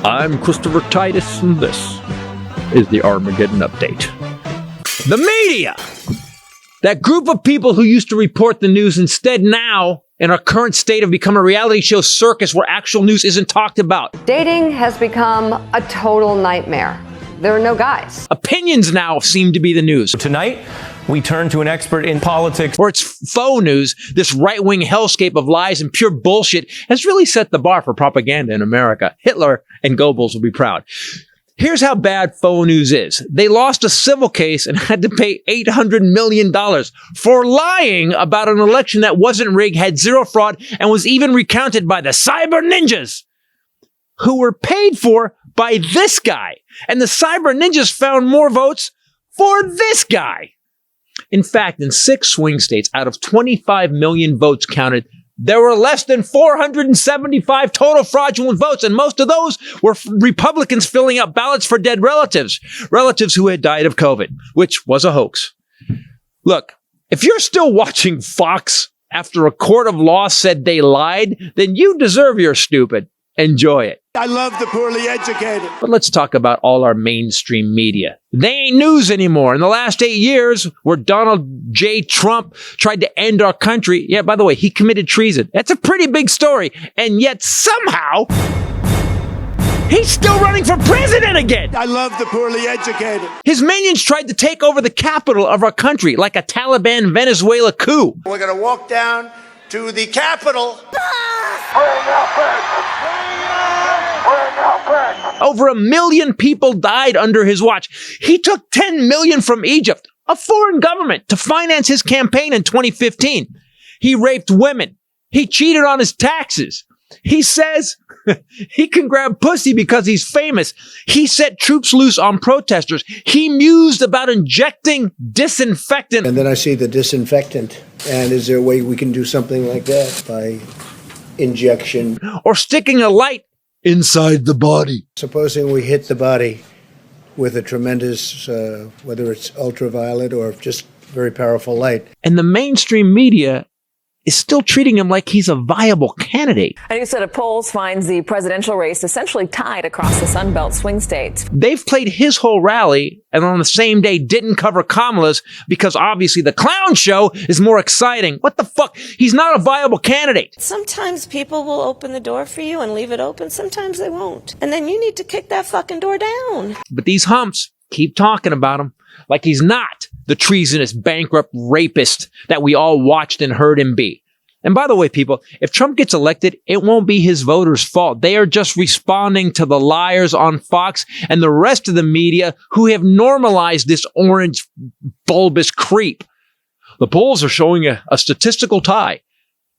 I'm Christopher Titus, and this is the Armageddon Update. The media! That group of people who used to report the news instead now, in our current state, have become a reality show circus where actual news isn't talked about. Dating has become a total nightmare. There are no guys. Opinions now seem to be the news. Tonight, we turn to an expert in politics. Or it's faux news. This right-wing hellscape of lies and pure bullshit has really set the bar for propaganda in America. Hitler and Goebbels will be proud. Here's how bad faux news is. They lost a civil case and had to pay $800 million for lying about an election that wasn't rigged, had zero fraud, and was even recounted by the cyber ninjas who were paid for by this guy. And the cyber ninjas found more votes for this guy. In fact, in 6 swing states out of 25 million votes counted, there were less than 475 total fraudulent votes, and most of those were Republicans filling out ballots for dead relatives who had died of COVID, which was a hoax. Look, if you're still watching Fox after a court of law said they lied, then you deserve your stupid. Enjoy it. I love the poorly educated. But let's talk about all our mainstream media. They ain't news anymore. In the last 8 years, where Donald J. Trump tried to end our country, yeah, by the way, he committed treason. That's a pretty big story. And yet somehow, he's still running for president again. I love the poorly educated. His minions tried to take over the capital of our country like a Taliban Venezuela coup. We're going to walk down to the Capitol. Over 1 million people died under his watch. He took 10 million from Egypt, a foreign government, to finance his campaign in 2015. He raped women. He cheated on his taxes. He says he can grab pussy because he's famous. He set troops loose on protesters. He mused about injecting disinfectant. And then I see the disinfectant. And is there a way we can do something like that by injection? Or sticking a light inside the body. Supposing we hit the body with a tremendous, whether it's ultraviolet or just very powerful light. And the mainstream media is still treating him like he's a viable candidate. A new set of polls finds the presidential race essentially tied across the Sun Belt swing states. They've played his whole rally and on the same day didn't cover Kamala's because obviously the clown show is more exciting. What the fuck? He's not a viable candidate. Sometimes people will open the door for you and leave it open. Sometimes they won't. And then you need to kick that fucking door down. But these humps keep talking about him like he's not the treasonous, bankrupt rapist that we all watched and heard him be. And by the way, people, if Trump gets elected, it won't be his voters' fault. They are just responding to the liars on Fox and the rest of the media who have normalized this orange, bulbous creep. The polls are showing a statistical tie.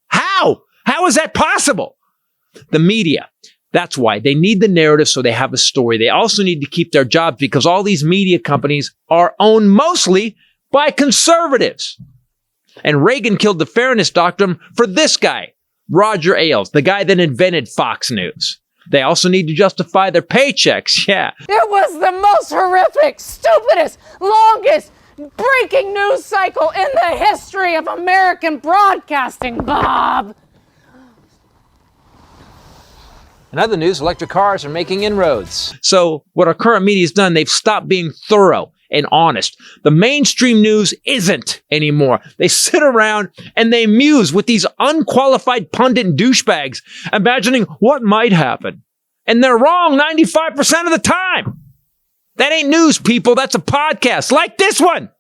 How? How is that possible? The media. That's why. They need the narrative so they have a story. They also need to keep their jobs because all these media companies are owned mostly by conservatives. And Reagan killed the fairness doctrine for this guy, Roger Ailes, the guy that invented Fox News. They also need to justify their paychecks, yeah. It was the most horrific, stupidest, longest breaking news cycle in the history of American broadcasting, Bob. In other news, electric cars are making inroads. So what our current media has done, they've stopped being thorough and honest. The mainstream news isn't anymore. They sit around and they muse with these unqualified pundit douchebags, imagining what might happen. And they're wrong 95% of the time. That ain't news, people. That's a podcast like this one.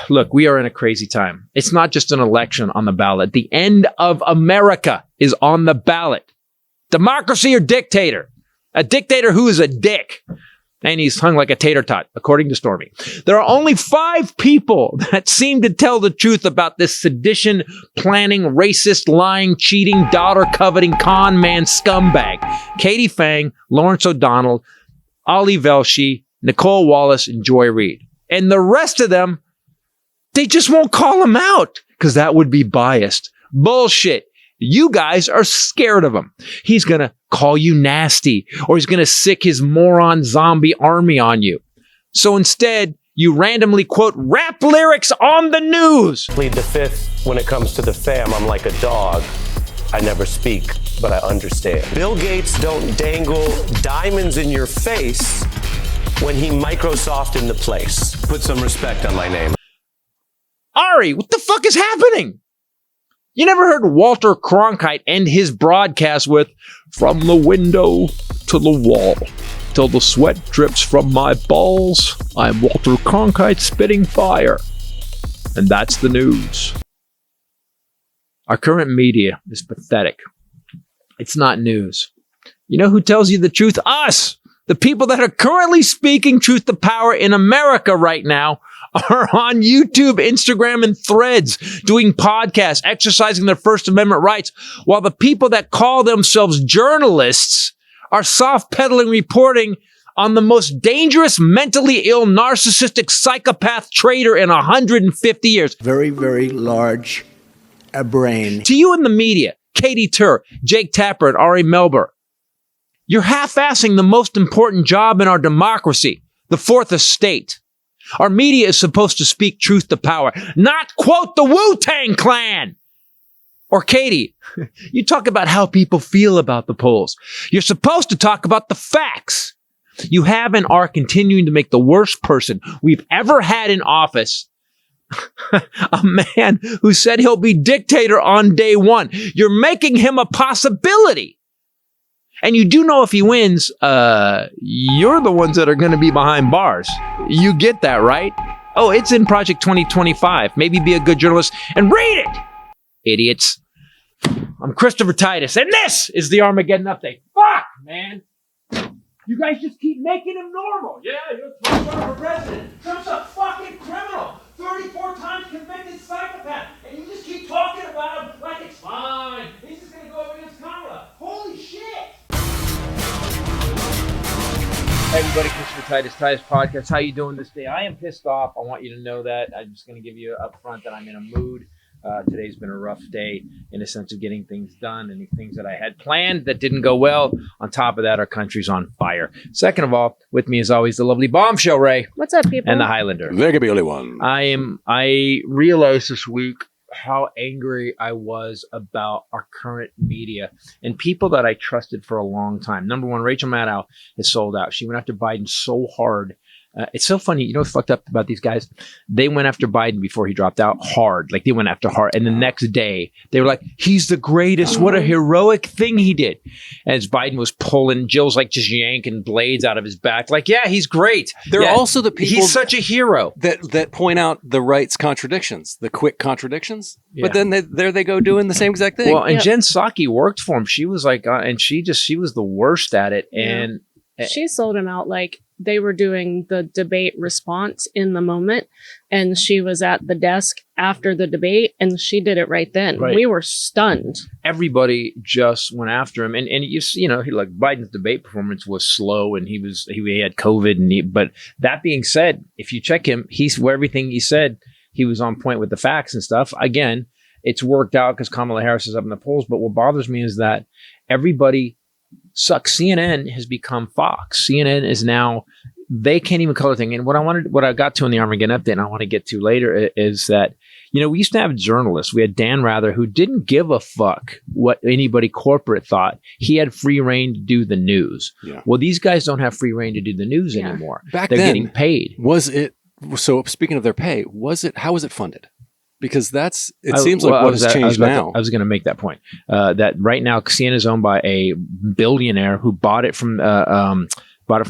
Look, we are in a crazy time. It's not just an election on the ballot. The end of America is on the ballot. Democracy or dictator? A dictator who is a dick. And he's hung like a tater tot, according to Stormy. There are only 5 people that seem to tell the truth about this sedition, planning, racist, lying, cheating, daughter-coveting, con man scumbag. Katie Fang, Lawrence O'Donnell, Ali Velshi, Nicole Wallace, and Joy Reid. And the rest of them, they just won't call him out because that would be biased. Bullshit. You guys are scared of him. He's going to call you nasty, or he's going to sick his moron zombie army on you. So instead, you randomly quote rap lyrics on the news. Plead the fifth when it comes to the fam. I'm like a dog. I never speak, but I understand. Bill Gates don't dangle diamonds in your face when he Microsoft into place. Put some respect on my name. Ari, what the fuck is happening? You never heard Walter Cronkite end his broadcast with, "From the window to the wall, till the sweat drips from my balls, I'm Walter Cronkite spitting fire." And that's the news. Our current media is pathetic. It's not news. You know who tells you the truth? Us! The people that are currently speaking truth to power in America right now are on YouTube, Instagram, and Threads, doing podcasts, exercising their First Amendment rights, while the people that call themselves journalists are soft-pedaling reporting on the most dangerous, mentally ill, narcissistic, psychopath traitor in 150 years. Very, very large brain. To you in the media, Katie Tur, Jake Tapper, and Ari Melber, you're half-assing the most important job in our democracy, the Fourth Estate. Our media is supposed to speak truth to power, not quote the Wu-Tang Clan. Or Katie, you talk about how people feel about the polls. You're supposed to talk about the facts. You have and are continuing to make the worst person we've ever had in office a man who said he'll be dictator on day one. You're making him a possibility. And you do know if he wins, you're the ones that are going to be behind bars. You get that, right? Oh, it's in Project 2025. Maybe be a good journalist and read it, idiots. I'm Christopher Titus, and this is the Armageddon Update. Fuck, man. You guys just keep making him normal. Yeah, you're Trump's for president. Trump's a fucking criminal. 34 times convicted psychopath. And you just keep talking about him like it's fine. He's just going to go up against Kamala. Holy shit. Hey everybody, Christopher Titus Podcast. How you doing this day? I am pissed off. I want you to know that. I'm just going to give you up front that I'm in a mood. Today's been a rough day in the sense of getting things done and the things that I had planned that didn't go well. On top of that, our country's on fire. Second of all, with me as always, the lovely Bombshell Ray. What's up, people? And the Highlander. There could be only one. I realized this week how angry I was about our current media and people that I trusted for a long time. Number one, Rachel Maddow is sold out. She went after Biden so hard. It's so funny. You know what's fucked up about these guys? They went after Biden before he dropped out hard. Like, they went after hard. And the next day, they were like, he's the greatest. What a heroic thing he did. As Biden was pulling, Jill's like just yanking blades out of his back. Like, yeah, he's great. There are also the people. He's such a hero. That point out the right's contradictions, the quick contradictions. Yeah. But then there they go doing the same exact thing. Well, and Jen Psaki worked for him. She was like, and she was the worst at it. And she sold him out like they were doing the debate response in the moment, and she was at the desk after the debate, and she did it right then. Right. We were stunned. Everybody just went after him, and you know, he, like, Biden's debate performance was slow, and he had COVID, but that being said, if you check him, where everything he said, he was on point with the facts and stuff. Again, it's worked out because Kamala Harris is up in the polls, but what bothers me is that everybody sucks. CNN has become Fox. CNN is now, they can't even color thing. And what I got to in the Armageddon Update, and I want to get to later, is that, you know, we used to have journalists. We had Dan Rather, who didn't give a fuck what anybody corporate thought. He had free reign to do the news. Yeah. Well, these guys don't have free reign to do the news anymore. Back They're then, getting paid. Was it, so speaking of their pay, how was it funded? Because seems like what has changed now. I was going to make that point. That right now, CNN is owned by a billionaire who bought it from the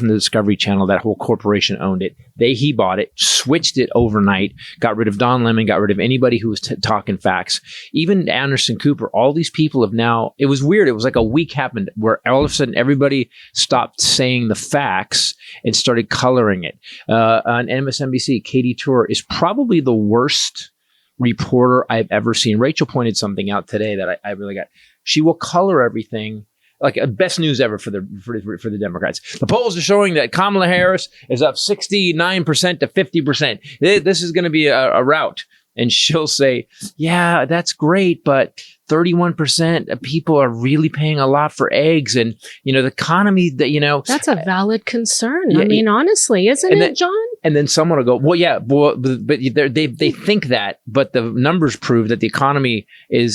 Discovery Channel. That whole corporation owned it. He bought it, switched it overnight, got rid of Don Lemon, got rid of anybody who was talking facts. Even Anderson Cooper, all these people have now, it was weird. It was like a week happened where all of a sudden everybody stopped saying the facts and started coloring it. On MSNBC, Katie Tur is probably the worst reporter I've ever seen. Rachel pointed something out today that I really got. She will color everything like best news ever for the Democrats. The polls are showing that Kamala Harris is up 69% to 50%. This is going to be a rout. And she'll say, yeah, that's great, but 31% of people are really paying a lot for eggs. And, you know, the economy that, you know. That's a valid concern. I mean, honestly, isn't it, John? And then someone will go, well, yeah, but they think that, but the numbers prove that the economy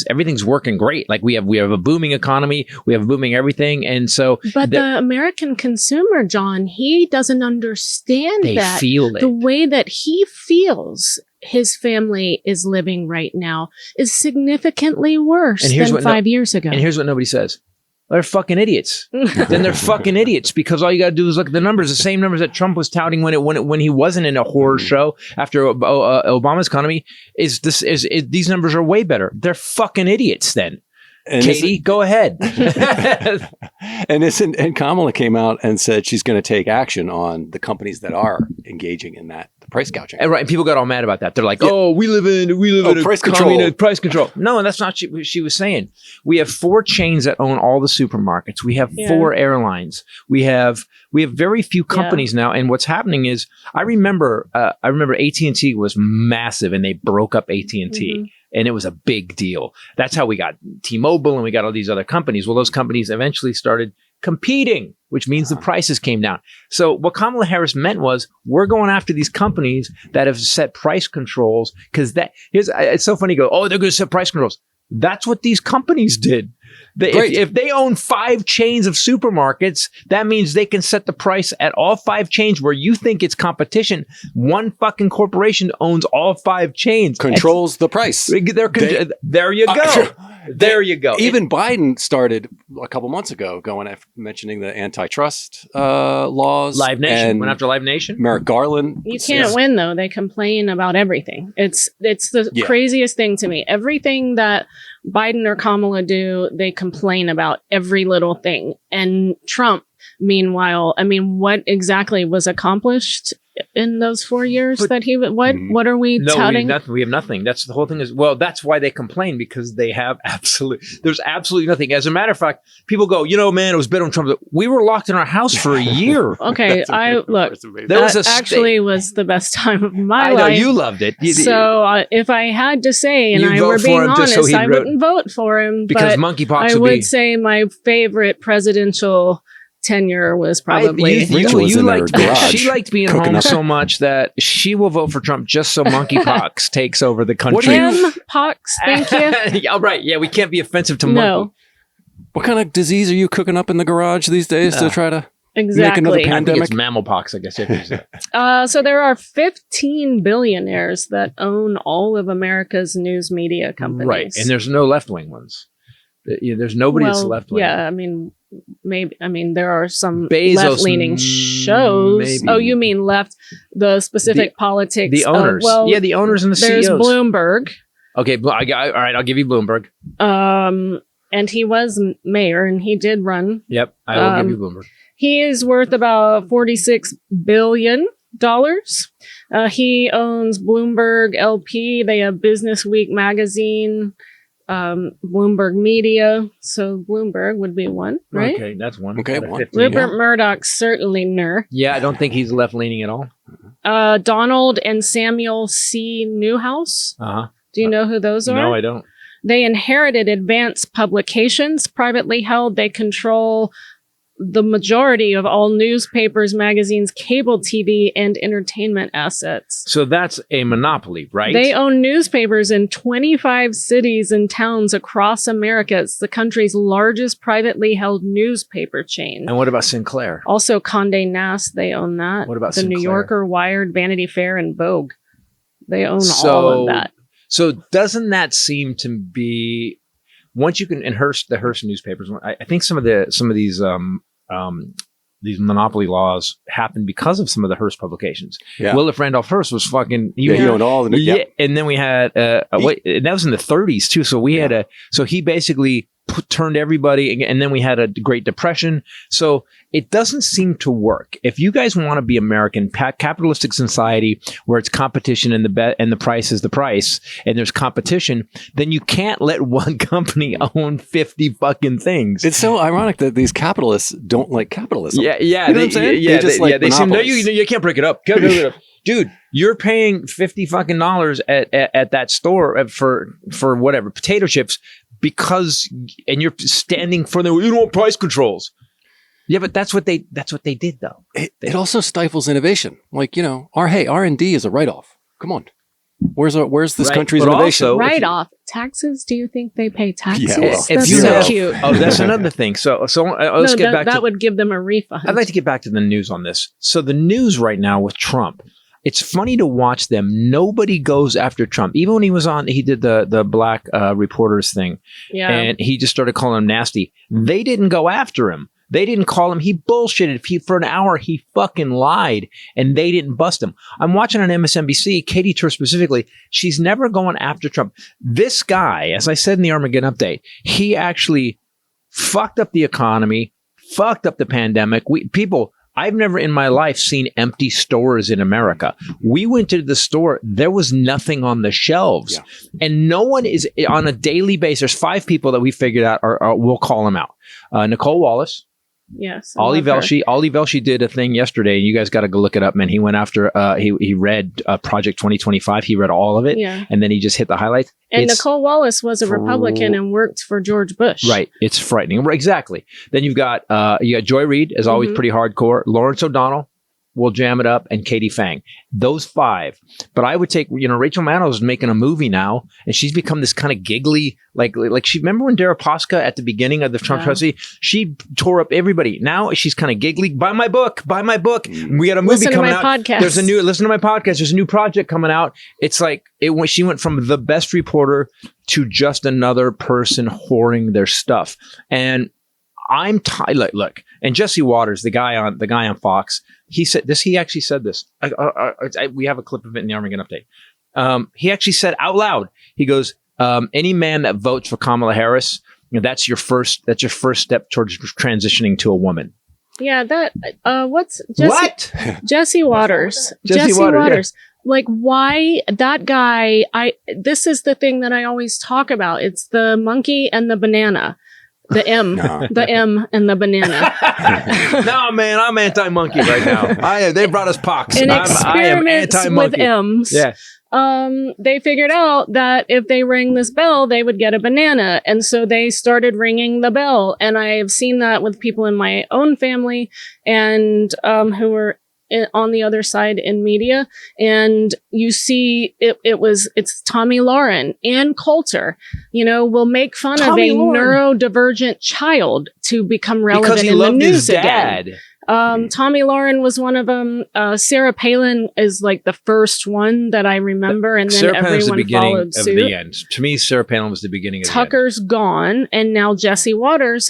everything's working great. Like we have a booming economy, we have booming everything, and so. But the American consumer, John, he doesn't understand that. They feel it. The way that he feels his family is living right now is significantly worse than 5 years ago. And here's what nobody says. They're fucking idiots. Then they're fucking idiots because all you got to do is look at the numbers, the same numbers that Trump was touting when he wasn't in a horror show after Obama's economy. These numbers are way better. They're fucking idiots then. And Katie, go ahead. And Kamala came out and said she's going to take action on the companies that are engaging in that price gouging. And right, and people got all mad about that. They're like, "Oh, we live in price control. Price control." No, that's not what she was saying. We have 4 chains that own all the supermarkets. We have 4 airlines. We have very few companies now. And what's happening is, I remember AT&T was massive, and they broke up AT&T. Mm-hmm. And it was a big deal. That's how we got T-Mobile and we got all these other companies. Well, those companies eventually started competing, which means the prices came down. So what Kamala Harris meant was, we're going after these companies that have set price controls, because it's so funny. You go, oh, they're going to set price controls. That's what these companies did. If they own 5 chains of supermarkets, that means they can set the price at all 5 chains where you think it's competition. One fucking corporation owns all 5 chains. Controls the price. There you go. There you go. Even Biden started a couple months ago mentioning the antitrust laws. Live Nation. Went after Live Nation. Merrick Garland. You can't win, though. They complain about everything. It's the craziest thing to me. Everything that Biden or Kamala do, they complain about every little thing. And Trump, meanwhile, I mean, what exactly was accomplished in those 4 years that he what are we touting? We have nothing. That's the whole thing that's why they complain, because they have there's absolutely nothing. As a matter of fact, people go, man, it was better on Trump. We were locked in our house for a year. Okay, that actually was the best time of my life. I know, you loved it. So if I had to say, and I were being honest, I wouldn't vote for him. Because monkeypox I would say my favorite presidential tenure was probably she liked being home so much that she will vote for Trump just so monkeypox takes over the country. Pox, thank you. Yeah, right. Yeah, we can't be offensive to monkey. What kind of disease are you cooking up in the garage these days to try to make another pandemic? I think it's mammal pox, I guess. So there are 15 billionaires that own all of America's news media companies. Right, and there's no left-wing ones. There's nobody that's left-wing. Yeah, there are some left-leaning shows. Maybe. Oh, you mean left? The specific politics. The owners. The owners and the CEOs. There's Bloomberg. Okay, all right, I'll give you Bloomberg. And he was mayor, and he did run. Yep, I will give you Bloomberg. He is worth about $46 billion. He owns Bloomberg LP. They have Business Week magazine. Bloomberg Media, so Bloomberg would be one, right? Okay, that's one. Okay, one. Rupert Murdoch, certainly ner. Yeah, I don't think he's left-leaning at all. Donald and Samuel C. Newhouse. Uh-huh. Do you know who those are? No, I don't. They inherited Advance Publications, privately held. They control the majority of all newspapers, magazines, cable TV, and entertainment assets. So that's a monopoly, right? They own newspapers in 25 cities and towns across America. It's the country's largest privately held newspaper chain. And what about Sinclair? Also Condé Nast, they own that. What about the Sinclair? New Yorker, Wired, Vanity Fair, and Vogue. They own all of that. So doesn't that seem to be, once you can, in the Hearst newspapers, I think some of these monopoly laws happened because of some of the Hearst publications. Yeah. Willis Randolph Hearst was fucking... He owned all the... Yeah, and then we had... and that was in the 30s, too. So we had So he basically turned everybody... And then we had a Great Depression. So it doesn't seem to work. If you guys want to be American, capitalistic society where it's competition and the price is the price, and there's competition, then you can't let one company own 50 fucking things. It's so ironic that these capitalists don't like capitalism. Yeah. You know what I'm saying? Yeah, they seem, no, you can't break it up. Dude, you're paying $50 fucking at that store for whatever, potato chips, and you're standing for you don't want price controls. Yeah, but that's what they did, though. It also stifles innovation. Like, R&D is a write-off. Come on. Where's this country's innovation? Also, write-off. Taxes? Do you think they pay taxes? Yeah, well, That's so cute. Oh, that's another thing. So let's get back to... That would give them a refund. I'd like to get back to the news on this. So the news right now with Trump, it's funny to watch them. Nobody goes after Trump. Even when he did the black reporters thing, and he just started calling him nasty. They didn't go after him. They didn't call him. He bullshitted. For an hour, he fucking lied, and they didn't bust him. I'm watching on MSNBC, Katie Tur specifically. She's never going after Trump. This guy, as I said in the Armageddon update, he actually fucked up the economy, fucked up the pandemic. I've never in my life seen empty stores in America. We went to the store. There was nothing on the shelves. Yeah. And no one is on a daily basis. There's 5 people that we figured out we'll call them out. Nicole Wallace. Yes. Ollie Velshi did a thing yesterday, and you guys got to go look it up, man. He went after, he read Project 2025. He read all of it, and then he just hit the highlights. And Nicole Wallace was a Republican and worked for George Bush. Right. It's frightening. Exactly. Then you've got Joy Reid, is always pretty hardcore. Lawrence O'Donnell will jam it up, and Katie Fang. Those 5. But I would take, Rachel Maddow is making a movie now, and she's become this kind of giggly, like she, remember when Deripaska at the beginning of the Trump presidency, she tore up everybody. Now she's kind of giggly. Buy my book. We got a movie coming out. Podcast. Listen to my podcast. There's a new project coming out. It's like she went from the best reporter to just another person whoring their stuff. And I'm tired. Look, and Jesse Waters, the guy on Fox, he said this. He actually said this. We have a clip of it in the Armageddon update. He actually said out loud. He goes, "Any man that votes for Kamala Harris, that's your first step towards transitioning to a woman." Yeah, what's Jesse? What? Jesse Waters. Jesse Waters. Yeah. Like, why that guy? This is the thing that I always talk about. It's the monkey and the banana. The M and the banana. No, man, I'm anti-monkey right now. They brought us pox. In I am anti-monkey. With M's, yeah. They figured out that if they rang this bell, they would get a banana. And so they started ringing the bell. And I have seen that with people in my own family and who were on the other side in media. And you see it's Tommy Lauren and Coulter, will make fun Tommy of a Lauren. neurodivergent child to become relevant in the news again. Tommy Lauren was one of them. Sarah Palin is like the first one that I remember, and then Sarah Palin's everyone the beginning followed of suit. the end. To me, Sarah Palin was the beginning of Tucker's gone, and now Jesse Waters.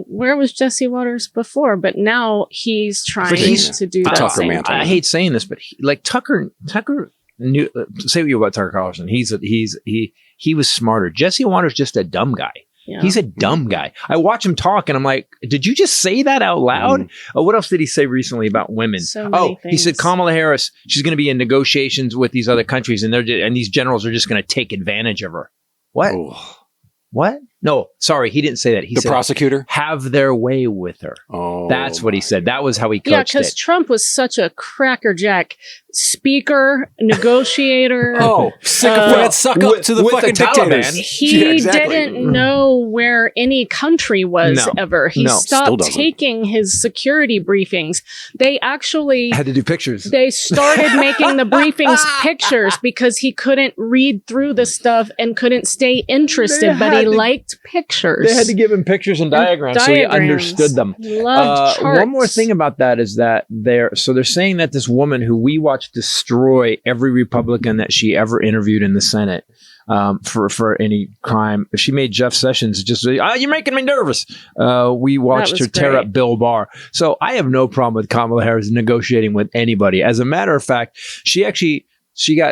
Where was Jesse Waters before? But now he's trying to do that. Tucker same Mantle. I hate saying this, but Tucker knew. Say what you about Tucker Carlson. He was smarter. Jesse Waters just a dumb guy. Yeah. He's a dumb guy. I watch him talk and I'm like, did you just say that out loud? What else did he say recently about women? He said Kamala Harris, she's going to be in negotiations with these other countries and these generals are just going to take advantage of her. What? Oh. What? No, sorry, he didn't say that. He said, prosecutor? Have their way with her. Oh, that's what he said. That was how he coached it. Yeah, because Trump was such a crackerjack speaker, negotiator. Sycophant, suck up to the fucking dictators. He didn't know where any country was ever. He stopped taking his security briefings. They actually had to do pictures. They started making the briefings pictures because he couldn't read through the stuff and couldn't stay interested, but he liked pictures. They had to give him pictures and diagrams so he understood them. Loved charts. One more thing about that is that they're saying that this woman who we watched destroy every Republican that she ever interviewed in the Senate for any crime. She made Jeff Sessions just say, you're making me nervous. We watched her tear up Bill Barr. So I have no problem with Kamala Harris negotiating with anybody. As a matter of fact,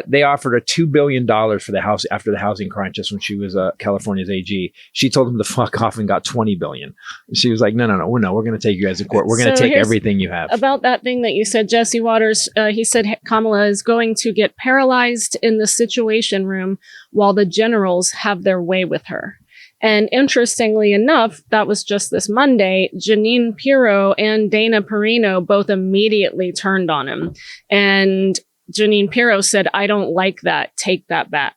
they offered her $2 billion for the house after the housing crunch when she was California's AG. She told them to fuck off and got $20 billion. She was like, no, we're going to take you guys to court. We're going to take everything you have. About that thing that you said, Jesse Waters, he said Kamala is going to get paralyzed in the Situation Room while the generals have their way with her. And interestingly enough, that was just this Monday, Jeanine Pirro and Dana Perino both immediately turned on him. And Jeanine Pirro said, I don't like that. Take that back.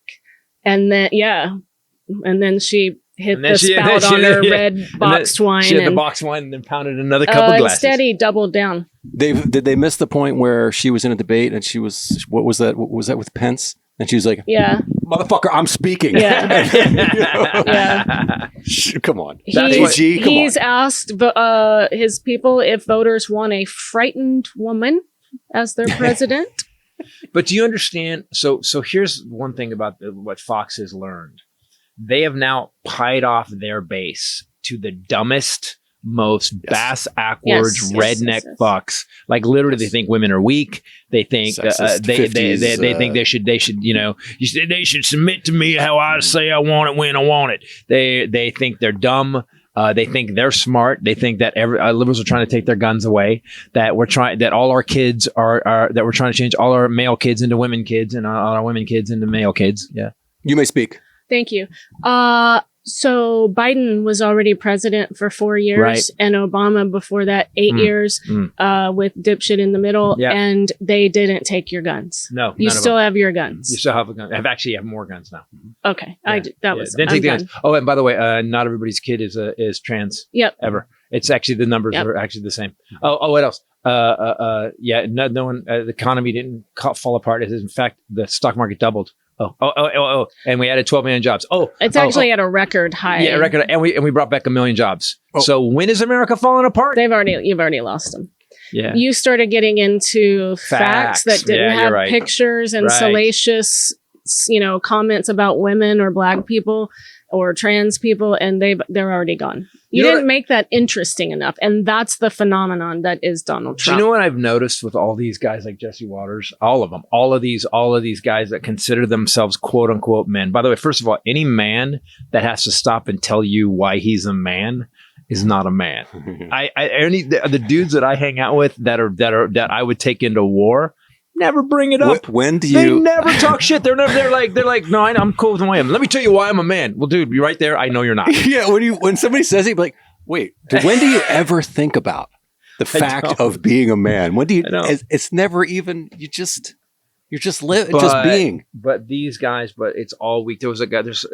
And then, and then she hit the spout on her red boxed wine. She had the boxed wine and then pounded another couple glasses. Instead, he doubled down. Did they miss the point where she was in a debate and she was, what was that? What was that with Pence? And she was like, yeah, motherfucker, I'm speaking. Yeah. Yeah. Come on. He's asked his people if voters want a frightened woman as their president. But do you understand? So here's one thing about what Fox has learned. They have now pied off their base to the dumbest, most bass-ackwards redneck fucks. Like literally, they think women are weak. They think they think they should they should submit to me how I say I want it when I want it. They think they're dumb. They think they're smart. They think that liberals are trying to take their guns away. That all our kids that we're trying to change all our male kids into women kids and all our women kids into male kids. Yeah, you may speak. Thank you. So Biden was already president for 4 years, right, and Obama before that 8 years, with dipshit in the middle, and they didn't take your guns. No, you still have your guns. You still have a gun. I actually have more guns now. Okay, yeah. Didn't take the guns. Oh, and by the way, not everybody's kid is trans. Yep. Ever. It's actually the numbers are actually the same. Oh, what else? Yeah, no one. The economy didn't fall apart. In fact, the stock market doubled. Oh! And we added 12 million jobs. It's actually at a record high. Yeah, record, and we brought back 1 million jobs. So when is America falling apart? You've already lost them. Yeah, you started getting into facts that didn't have pictures and salacious, comments about women or black people or trans people, and they're already gone. You didn't make that interesting enough, and that's the phenomenon that is Donald Trump. Do you know what I've noticed with all these guys like Jesse Waters? All of them. All of these guys that consider themselves quote unquote men. By the way, first of all, any man that has to stop and tell you why he's a man is not a man. The dudes that I hang out with that I would take into war never bring it up. When do you? They never talk shit. They're like, no, I'm cool with who I am. Let me tell you why I'm a man. Well, dude, you're right there. I know you're not. Yeah. When somebody says it, like, wait, when do you ever think about the fact of being a man? When do you? It's never even. You're just being. But these guys, it's all weak. There was a guy, there's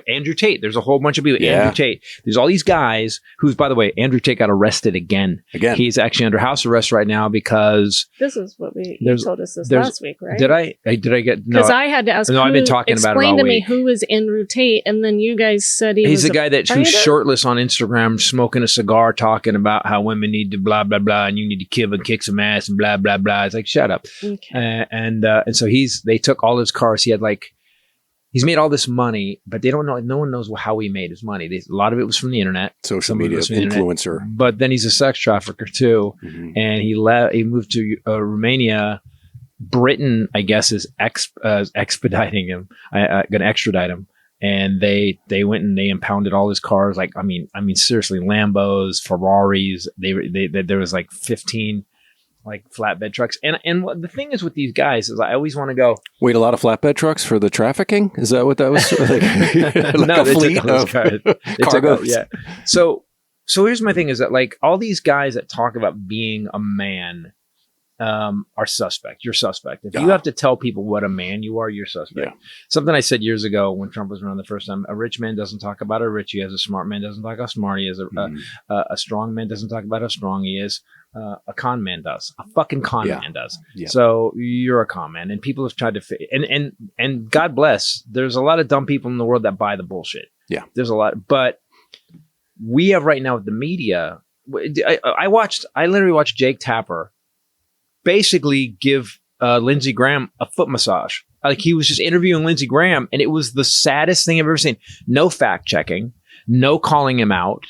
Andrew Tate. There's a whole bunch of people. Yeah. Andrew Tate. There's all these guys who's, by the way, Andrew Tate got arrested again. He's actually under house arrest right now because. This is what you told us last week, right? Did I get? Because I had to ask. No, I've been talking about it all week. Explain to me who is Andrew Tate, and then you guys said he's the guy who's shirtless on Instagram, smoking a cigar, talking about how women need to blah blah blah, and you need to kill and kick some ass and blah blah blah. It's like, shut up. Okay. And so they took all his cars. He's made all this money, but they don't know. No one knows how he made his money. A lot of it was from the internet, social media, influencer. But then he's a sex trafficker too, and he moved to Romania. Britain, I guess, is expediting him. Going to extradite him, and they went and they impounded all his cars. Like I mean, seriously, Lambos, Ferraris. There was like 15. Like flatbed trucks. And what the thing is with these guys is I always want to go. Wait, a lot of flatbed trucks for the trafficking? Is that what that was? Like no, a fleet of cargo. Yeah. So here's my thing is that like all these guys that talk about being a man are suspect. You're suspect. If you have to tell people what a man you are, you're suspect. Yeah. Something I said years ago when Trump was around the first time, a rich man doesn't talk about how rich he is. A smart man doesn't talk how smart he is. A strong man doesn't talk about how strong he is. A con man does. A fucking con man does. Yeah. So you're a con man, and people have tried to and God bless. There's a lot of dumb people in the world that buy the bullshit. Yeah, there's a lot, but we have right now with the media. I literally watched Jake Tapper basically give Lindsey Graham a foot massage. Like he was just interviewing Lindsey Graham, and it was the saddest thing I've ever seen. No fact checking, no calling him out.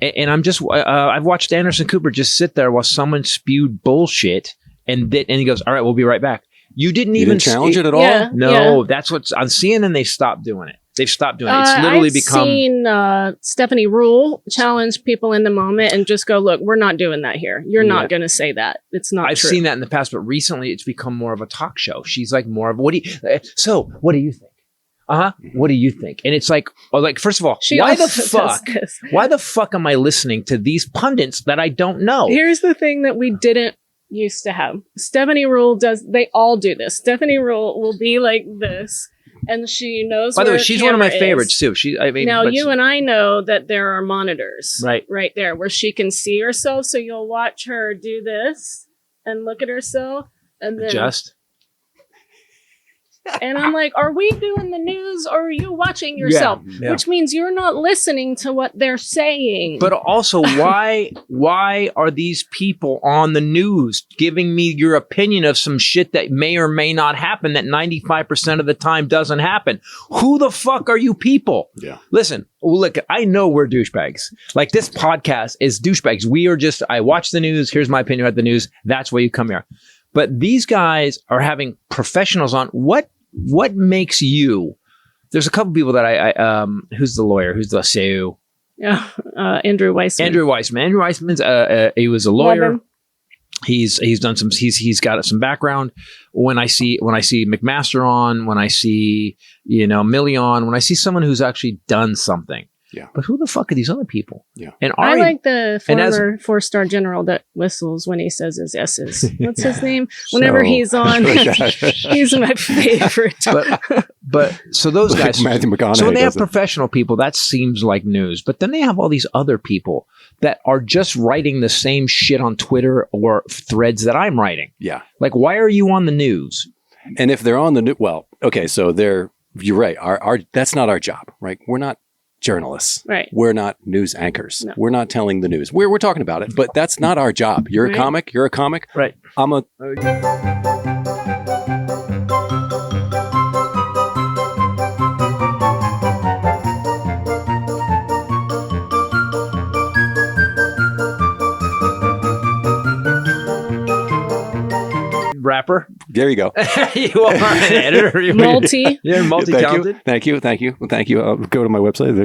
And I'm just, I've watched Anderson Cooper just sit there while someone spewed bullshit and he goes, all right, we'll be right back. You didn't even challenge it at all? Yeah, no, that's what's on CNN. They stopped doing it. They've stopped doing it. It's literally become. I've seen Stephanie Rule challenge people in the moment and just go, look, we're not doing that here. You're not going to say that. It's not I've true. seen that in the past, but recently it's become more of a talk show. She's like more of, what do you think? What do you think? And it's like, first of all, why the fuck am I listening to these pundits that I don't know? Here's the thing that we didn't used to have. Stephanie Rule they all do this. Stephanie Rule will be like this and she knows. By the way, where she's one of my camera favorites is. too. Now you and I know that there are monitors right there where she can see herself. So you'll watch her do this and look at herself, and then adjust. And I'm like, are we doing the news or are you watching yourself? Yeah. Which means you're not listening to what they're saying. But also, why are these people on the news giving me your opinion of some shit that may or may not happen that 95% of the time doesn't happen? Who the fuck are you people? Yeah. Listen, look, I know we're douchebags. Like, this podcast is douchebags. We are just, I watch the news. Here's my opinion about the news. That's why you come here. But these guys are having professionals on. What makes you? There's a couple people that I who's the lawyer? Who's the CEO? Yeah, Andrew Weissman. Andrew Weissman's he was a lawyer. He's done some. He's got some background. When I see McMaster on, when I see Millie on, when I see someone who's actually done something. Yeah. But who the fuck are these other people? Yeah. And I like the former 4-star general that whistles when he says his S's. What's his name? Whenever he's on, he's my favorite. But so those guys, Matthew McConaughey. So when they have professional people, that seems like news. But then they have all these other people that are just writing the same shit on Twitter or threads that I'm writing. Yeah. Like, why are you on the news? And if they're on the news, well, okay, so you're right. Our that's not our job, right? We're not journalists. Right. We're not news anchors. No. We're not telling the news. We're talking about it, but that's not our job. You're a comic. You're a comic. Right. I'm a... Rapper. There you go. You are an editor. You're multi-talented. Thank you. I'll go to my website.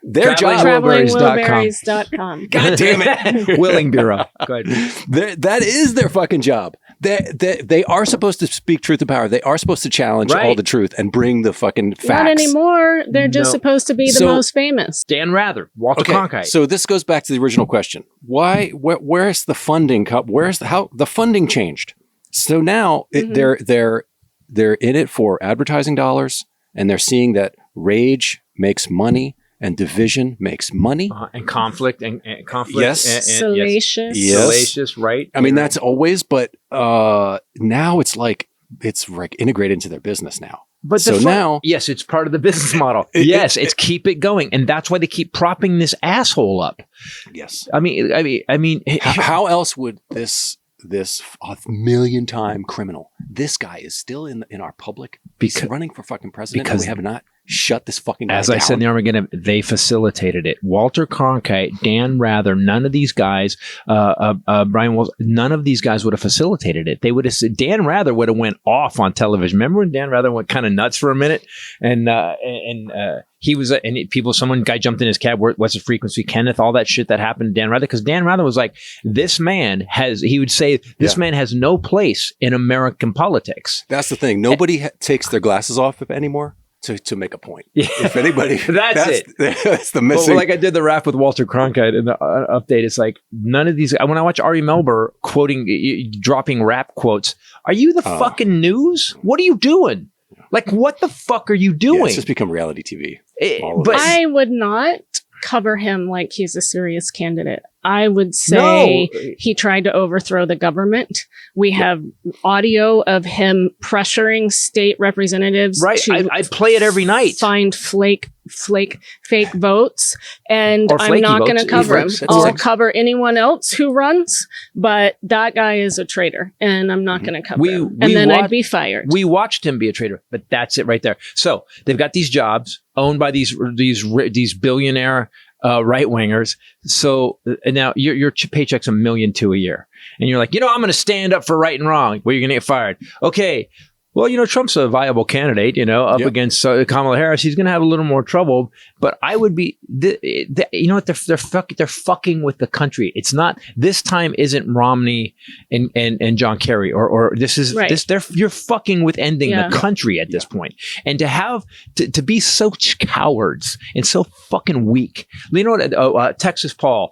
Their job. TravelingWilburys.com. God damn it. Willing Bureau. Go ahead. That is their fucking job. They are supposed to speak truth to power. They are supposed to challenge all the truth and bring the fucking facts. Not anymore. They're just supposed to be the most famous. Dan Rather, Walter Cronkite. So this goes back to the original question. Why? Where's the funding? How the funding changed? So now they're in it for advertising dollars, and they're seeing that rage makes money and division makes money and conflict and conflict. Yes, salacious. Yes. Salacious, right? I mean, that's always, but now it's like integrated into their business now. But so now, yes, it's part of the business model. It's keep it going, and that's why they keep propping this asshole up. Yes, I mean, how else would this million-time criminal? This guy is still in our public. He's running for fucking president, and we have not shut this fucking guy As down. I said in the Armageddon, they facilitated it. Walter Cronkite, Dan Rather, none of these guys, Brian Walls, none of these guys would have facilitated it. They would have said, Dan Rather would have went off on television. Remember when Dan Rather went kind of nuts for a minute? And he was, some guy jumped in his cab, what's the frequency, Kenneth, all that shit that happened to Dan Rather, because Dan Rather was like, this man has no place in American politics. That's the thing. Nobody takes their glasses off anymore to make a point. Yeah. If anybody, that's it. That's the missing. Well, like I did the rap with Walter Cronkite in the update. It's like none of these. When I watch Ari Melber dropping rap quotes, are you the fucking news? What are you doing? Like, what the fuck are you doing? Yeah, it's just become reality TV. But I would not cover him like he's a serious candidate. I would say he tried to overthrow the government. We have audio of him pressuring state representatives to I play it every night. Find fake votes, and I'm not going to cover him. I'll cover anyone else who runs, but that guy is a traitor, and I'm not going to cover him. And then I'd be fired. We watched him be a traitor, but that's it right there. So they've got these jobs owned by these billionaire right wingers. So now your paycheck's $1.2 million a year, and you're like, I'm going to stand up for right and wrong. Well, you're going to get fired. Okay. Well, Trump's a viable candidate, up against Kamala Harris. He's going to have a little more trouble, but I would be, what? They're fucking with the country. It's not, this time isn't Romney and John Kerry or this is, you're fucking with ending the country at this point. And to have, to be such cowards and so fucking weak. Texas Paul,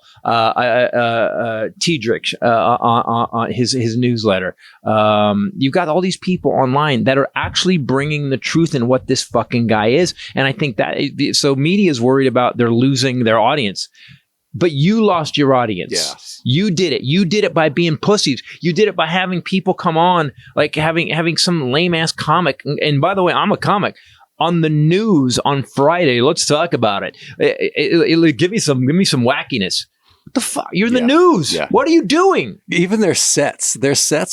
Tiedrich, on his newsletter. You've got all these people online online that are actually bringing the truth in what this fucking guy is. And I think that, so media is worried about they're losing their audience. But you lost your audience. Yes. You did it. You did it by being pussies. You did it by having people come on, like having some lame ass comic. And by the way, I'm a comic. On the news on Friday, let's talk about it. Give me some wackiness. What the fuck? You're in the news. Yeah. What are you doing? Even their sets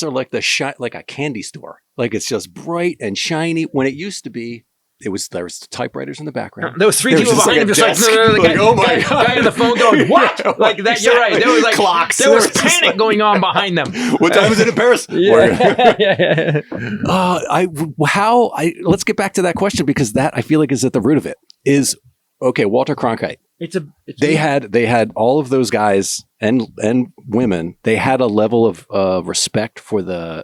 are like like a candy store. Like it's just bright and shiny. When it used to be, there was typewriters in the background. There was three people behind him, just oh my God. Guy on the phone going, what? Yeah, like that. exactly. You're right. There was like clocks. There was panic going on behind them. What time is it in Paris? Yeah. Let's get back to that question, because that I feel like is at the root of it. Is okay. Walter Cronkite. They had all of those guys and women. They had a level of respect for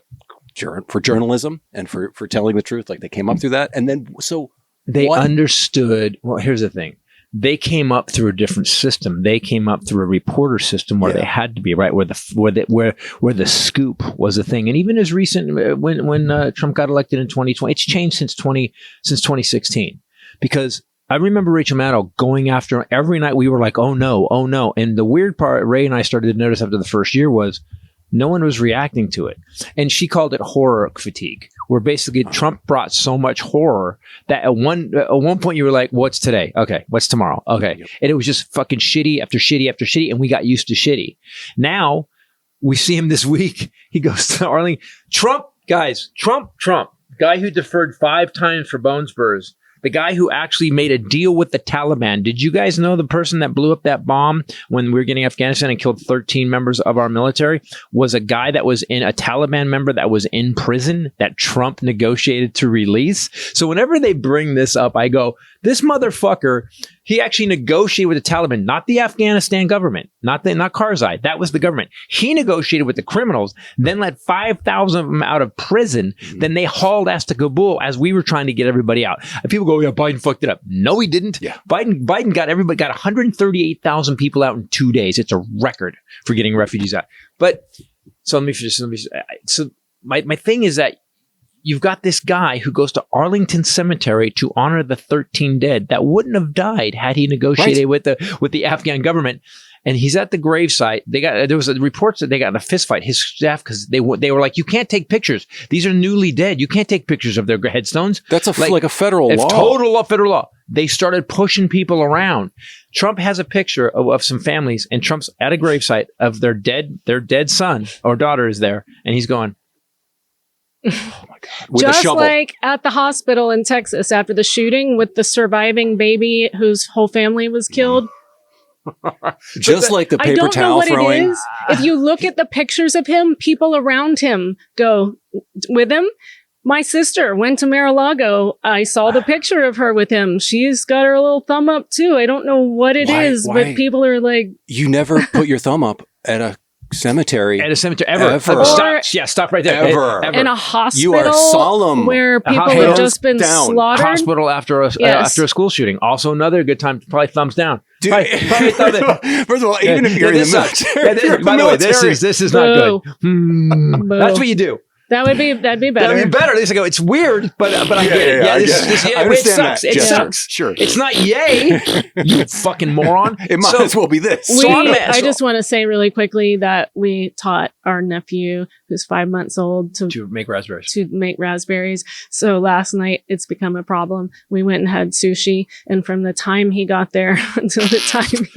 for journalism and for telling the truth. Like they came up through that, and then they understood. Well, here's the thing: they came up through a different system. They came up through a reporter system where they had to be right, where the scoop was a thing. And even as recent when Trump got elected in 2020, it's changed since 2016, because I remember Rachel Maddow going after him every night. We were like, oh no. And the weird part, Ray and I started to notice after the first year, was no one was reacting to it. And she called it horror fatigue, where basically Trump brought so much horror that at one point you were like, what's today? Okay. What's tomorrow? Okay. Yep. And it was just fucking shitty after shitty after shitty. And we got used to shitty. Now we see him this week. He goes to Arlington. Trump, guy who deferred 5 times for bone spurs. The guy who actually made a deal with the Taliban. Did you guys know the person that blew up that bomb when we were getting Afghanistan and killed 13 members of our military was a guy that was a Taliban member that was in prison that Trump negotiated to release? So whenever they bring this up, I go, this motherfucker, he actually negotiated with the Taliban, not the Afghanistan government, not Karzai. That was the government. He negotiated with the criminals, then let 5,000 of them out of prison. Then they hauled ass to Kabul as we were trying to get everybody out. And people go, yeah, Biden fucked it up. No, he didn't. Yeah. Biden got 138,000 people out in 2 days. It's a record for getting refugees out. But so my thing is that you've got this guy who goes to Arlington Cemetery to honor the 13 dead that wouldn't have died had he negotiated with the Afghan government. And he's at the gravesite. There was reports that they got in a fist fight, his staff, because they were like, you can't take pictures. These are newly dead. You can't take pictures of their headstones. That's like a federal law. Total federal law. They started pushing people around. Trump has a picture of some families, and Trump's at a gravesite of their dead son or daughter is there, and he's going, oh my God. With just a shovel. like at the hospital in Texas after the shooting with the surviving baby whose whole family was killed. Just like the paper towel throwing. I don't know what it is. If you look at the pictures of him, people around him go with him. My sister went to Mar-a-Lago. I saw the picture of her with him. She's got her little thumb up too. I don't know what it is, but people are like, you never put your thumb up at a cemetery. At a cemetery ever. Stop right there. Ever. In a hospital. You are solemn. Where people have just been slaughtered. Hospital after a school shooting. Also another good time to probably thumbs down. Dude, first of all, even if you're in the military. By the way, this is not good. That's what you do. That'd be better. That'd be better. At least I go, it's weird, but I get it. I understand it sucks. Sure. It's not yay, you fucking moron. It might as well be this. I just want to say really quickly that we taught our nephew, who's 5 months old, to make raspberries. So last night, it's become a problem. We went and had sushi, and from the time he got there until the time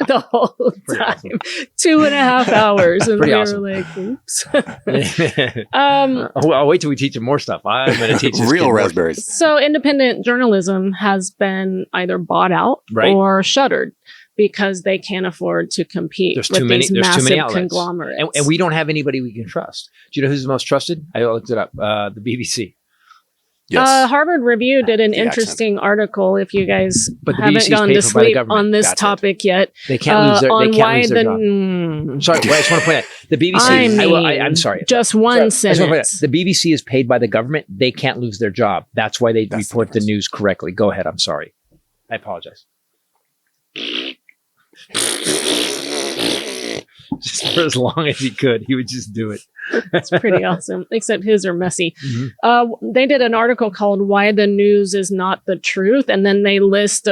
the whole time, 2.5 hours, and we were like, oops. I'll wait till we teach him more stuff. I'm going to teach real raspberries. So independent journalism has been either bought out or shuttered because they can't afford to compete with these massive conglomerates. And we don't have anybody we can trust. Do you know who's the most trusted? I looked it up. The BBC. Yes. Harvard Review did an interesting article. If you guys haven't gone to sleep on this topic yet, they can't lose their job. Sorry, I just want to point out the BBC. I'm sorry. Just one sentence. The BBC is paid by the government. They can't lose their job. That's why they report the news correctly. Go ahead. I'm sorry. I apologize. Just for as long as he could, he would just do it. It's pretty awesome, except his are messy. They did an article called Why the News is Not the Truth. And then they list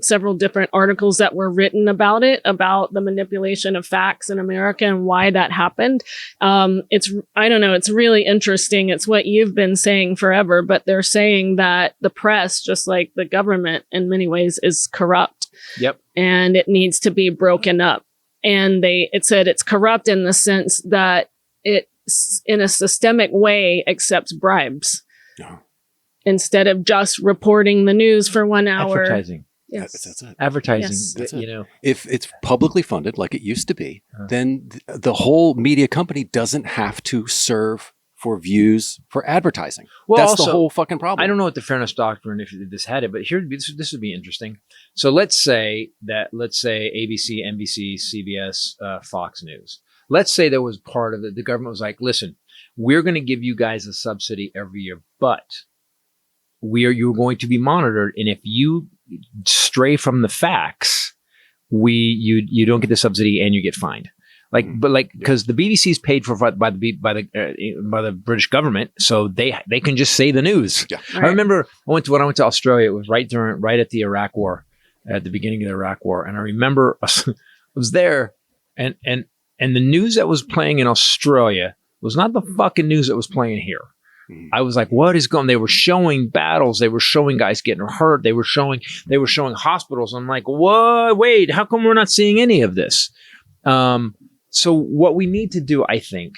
several different articles that were written about it, about the manipulation of facts in America and why that happened. I don't know, it's really interesting. It's what you've been saying forever, but they're saying that the press, just like the government in many ways, is corrupt. Yep. And it needs to be broken up. And it said it's corrupt in the sense that it, in a systemic way, accepts bribes instead of just reporting the news for 1 hour. Advertising. Yes. That's it. Advertising. Yes. That's it. You know, if it's publicly funded like it used to be, then the whole media company doesn't have to serve for views for advertising. Well, that's also, the whole fucking problem. I don't know what the fairness doctrine, if this had it, but here, this would be interesting. So let's say ABC, NBC, CBS, Fox News. Let's say there was part of it. The government was like, listen, we're going to give you guys a subsidy every year, but you're going to be monitored. And if you stray from the facts, you don't get the subsidy and you get fined. Because the BBC is paid for by the British government, so they can just say the news. Yeah. Right. I remember when I went to Australia, it was right at the Iraq War, at the beginning of the Iraq War, and I remember I was there, and the news that was playing in Australia was not the fucking news that was playing here. I was like, what is going on? They were showing battles. They were showing guys getting hurt. They were showing hospitals. I'm like, what? Wait, how come we're not seeing any of this? So what we need to do, I think,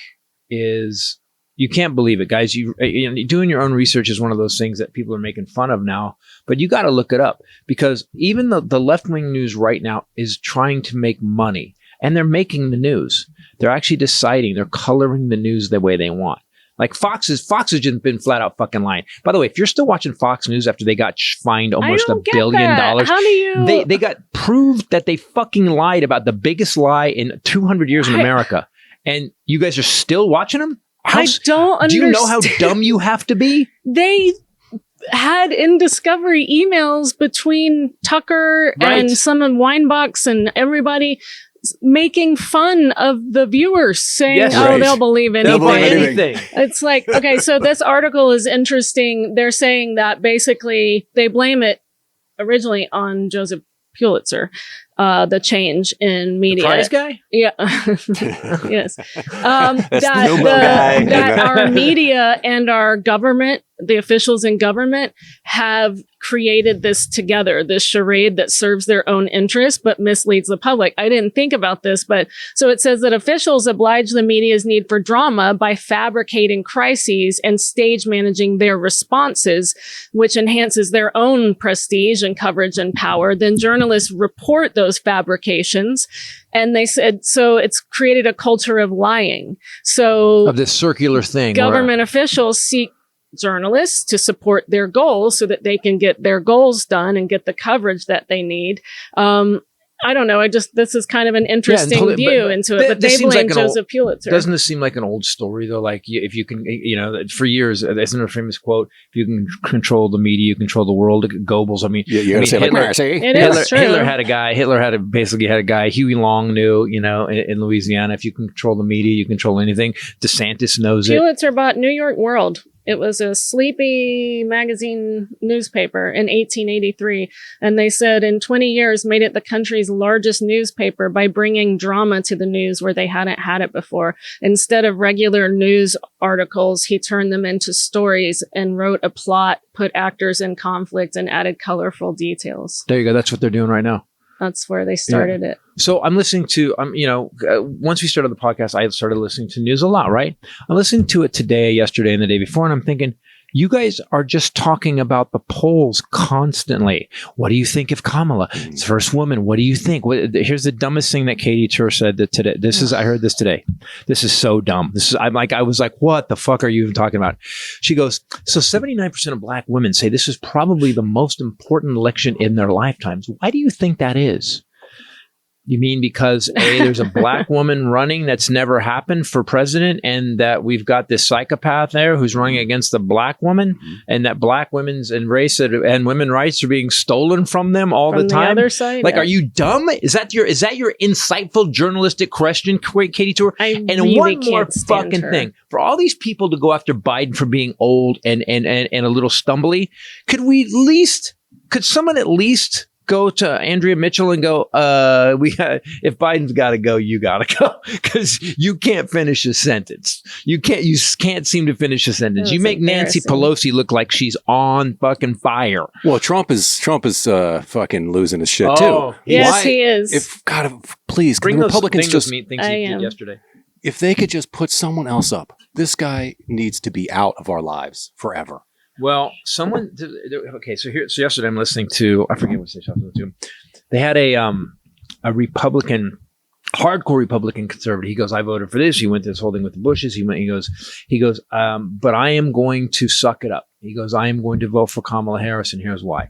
is, you can't believe it, guys. Doing your own research is one of those things that people are making fun of now, but you got to look it up, because even the left-wing news right now is trying to make money, and they're making the news. They're actually deciding, they're coloring the news the way they want. Like Fox has just been flat out fucking lying. By the way, if you're still watching Fox News after they got fined almost $1 billion, how do you? They got proved that they fucking lied about the biggest lie in 200 years in America, and you guys are still watching them? I don't understand. Do you know how dumb you have to be? They had in Discovery emails between Tucker and some of Weinbach's and everybody, making fun of the viewers, saying, they'll believe anything. They'll believe anything. It's like, okay, so this article is interesting. They're saying that basically they blame it originally on Joseph Pulitzer, the change in media. The prize guy? Yeah. Yes. That our media and our government, the officials in government, have created this together, this charade that serves their own interests but misleads the public. I didn't think about this, but so it says that officials oblige the media's need for drama by fabricating crises and stage managing their responses, which enhances their own prestige and coverage and power. Then journalists report those fabrications. And they said, so it's created a culture of lying. So of this circular thing. Government officials seek journalists to support their goals so that they can get their goals done and get the coverage that they need. I don't know. This is kind of an interesting view into it, but they blame Joseph Pulitzer. Doesn't this seem like an old story though? Like if you can, for years, isn't there a famous quote? If you can control the media, you control the world. Goebbels. You're gonna say Hitler had a guy. Basically had a guy. Huey Long knew, in Louisiana, if you can control the media, you control anything. DeSantis knows it. Pulitzer bought New York World. It was a sleepy magazine newspaper in 1883. And they said in 20 years made it the country's largest newspaper by bringing drama to the news where they hadn't had it before. Instead of regular news articles, he turned them into stories and wrote a plot, put actors in conflict, and added colorful details. There you go. That's what they're doing right now. That's where they started it. So I'm listening to, once we started the podcast, I started listening to news a lot, right? I'm listening to it today, yesterday, and the day before, and I'm thinking, you guys are just talking about the polls constantly. What do you think of Kamala? It's first woman. What do you think? Here's the dumbest thing that Katie Tur said today. I heard this today. This is so dumb. I was like, what the fuck are you even talking about? She goes, so 79% of black women say this is probably the most important election in their lifetimes. Why do you think that is? You mean because there's a black woman running that's never happened for president, and that we've got this psychopath there who's running against a black woman, and that black women's and race and women rights are being stolen from them all the time? Other side, like, are you dumb? Is that your insightful journalistic question, Katie Tour? And really one more fucking thing for all these people to go after Biden for being old and a little stumbly. Could someone at least go to Andrea Mitchell and go, if Biden's got to go, you got to go, because you can't finish a sentence. You can't seem to finish a sentence. You make Nancy Pelosi look like she's on fucking fire. Well, Trump is fucking losing his shit too. Yes, he is. If God, please, bring the those Republicans things he did yesterday. If they could just put someone else up, this guy needs to be out of our lives forever. Well, so yesterday I'm listening to, I forget what station I was listening to. They had a Republican, hardcore Republican conservative. He goes, I voted for this. He went to this whole thing with the Bushes. He goes, but I am going to suck it up. He goes, I am going to vote for Kamala Harris, and here's why.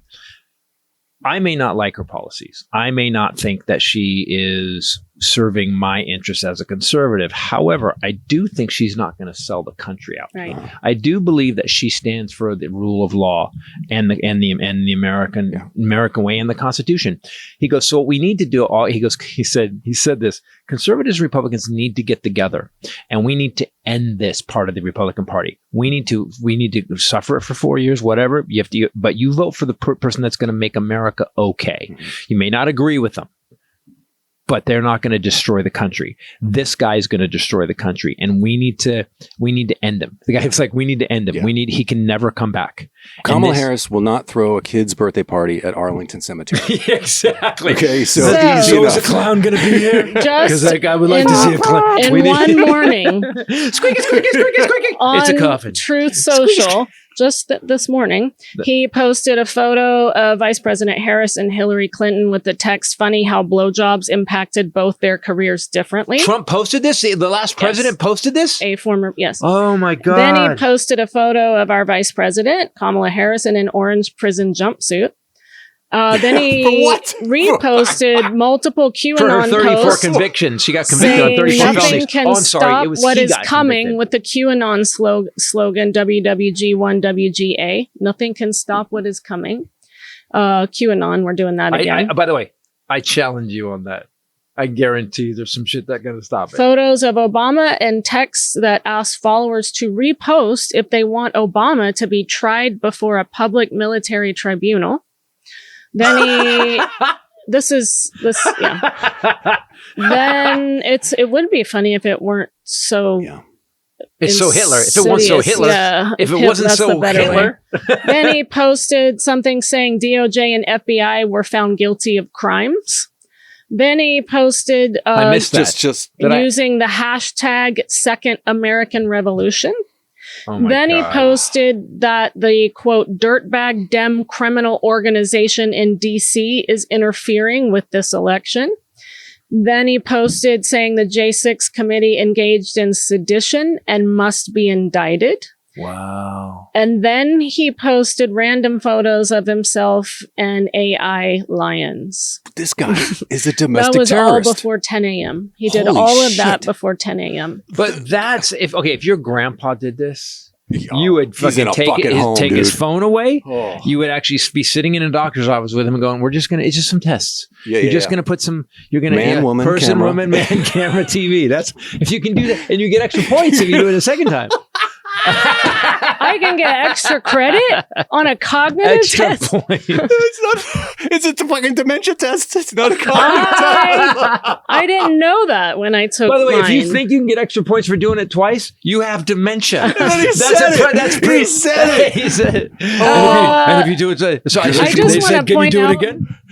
I may not like her policies. I may not think that she is serving my interests as a conservative. However, I do think she's not going to sell the country out. Right. I do believe that she stands for the rule of law and the American way and the Constitution. He goes, so what we need to do, he said this, conservatives, Republicans need to get together, and we need to end this part of the Republican Party. We need to suffer it for 4 years, whatever. But you vote for the person that's going to make America okay. You may not agree with them, but they're not going to destroy the country. This guy is going to destroy the country, and we need to end him. The guy's like, we need to end him. Yeah. He can never come back. Kamala Harris will not throw a kid's birthday party at Arlington Cemetery. Exactly. Okay, so is a clown going to be here? Because I would like to see a clown. In one morning, squeaky. It's a coffin. Truth Social. Just this morning, he posted a photo of Vice President Harris and Hillary Clinton with the text, funny how blowjobs impacted both their careers differently. Trump posted this? The last president posted this? A former, yes. Oh my God. Then he posted a photo of our Vice President, Kamala Harris, in an orange prison jumpsuit. Then he reposted multiple QAnon for her 34 posts convictions. She got convicted on 34 felonies. Nothing can stop what is coming with the QAnon slogan WWG1WGA. Nothing can stop what is coming. QAnon, we're doing that again. By the way, I challenge you on that. I guarantee there's some shit that's going to stop it. Photos of Obama and texts that ask followers to repost if they want Obama to be tried before a public military tribunal. Then Then it would be funny if it weren't so. Yeah. It's so Hitler. If it wasn't so Hitler. Yeah, if it wasn't so Hitler. Then he posted something saying DOJ and FBI were found guilty of crimes. Then he posted I missed that. Using the hashtag Second American Revolution. Oh then God. He posted that the, quote, dirtbag Dem criminal organization in D.C. is interfering with this election. Then he posted saying the J6 committee engaged in sedition and must be indicted. Wow. And then he posted random photos of himself and AI lions. This guy is a domestic terrorist. That was terrorist. all before 10 a.m. He did all of that before 10 a.m. But that's if your grandpa did this, you would fucking take his phone away. Oh. You would actually be sitting in a doctor's office with him and going, it's just some tests. You're just going to put woman, person, camera. woman, man, camera, TV. That's if you can do that, and you get extra points if you do it a second time. I can get extra credit on a cognitive test. Points. It's a fucking dementia test. It's not a cognitive test. I didn't know that when I took. By the way, mine. if you think you can get extra points for doing it twice, you have dementia. That's proof. He said it. And if you do it, I just want to point out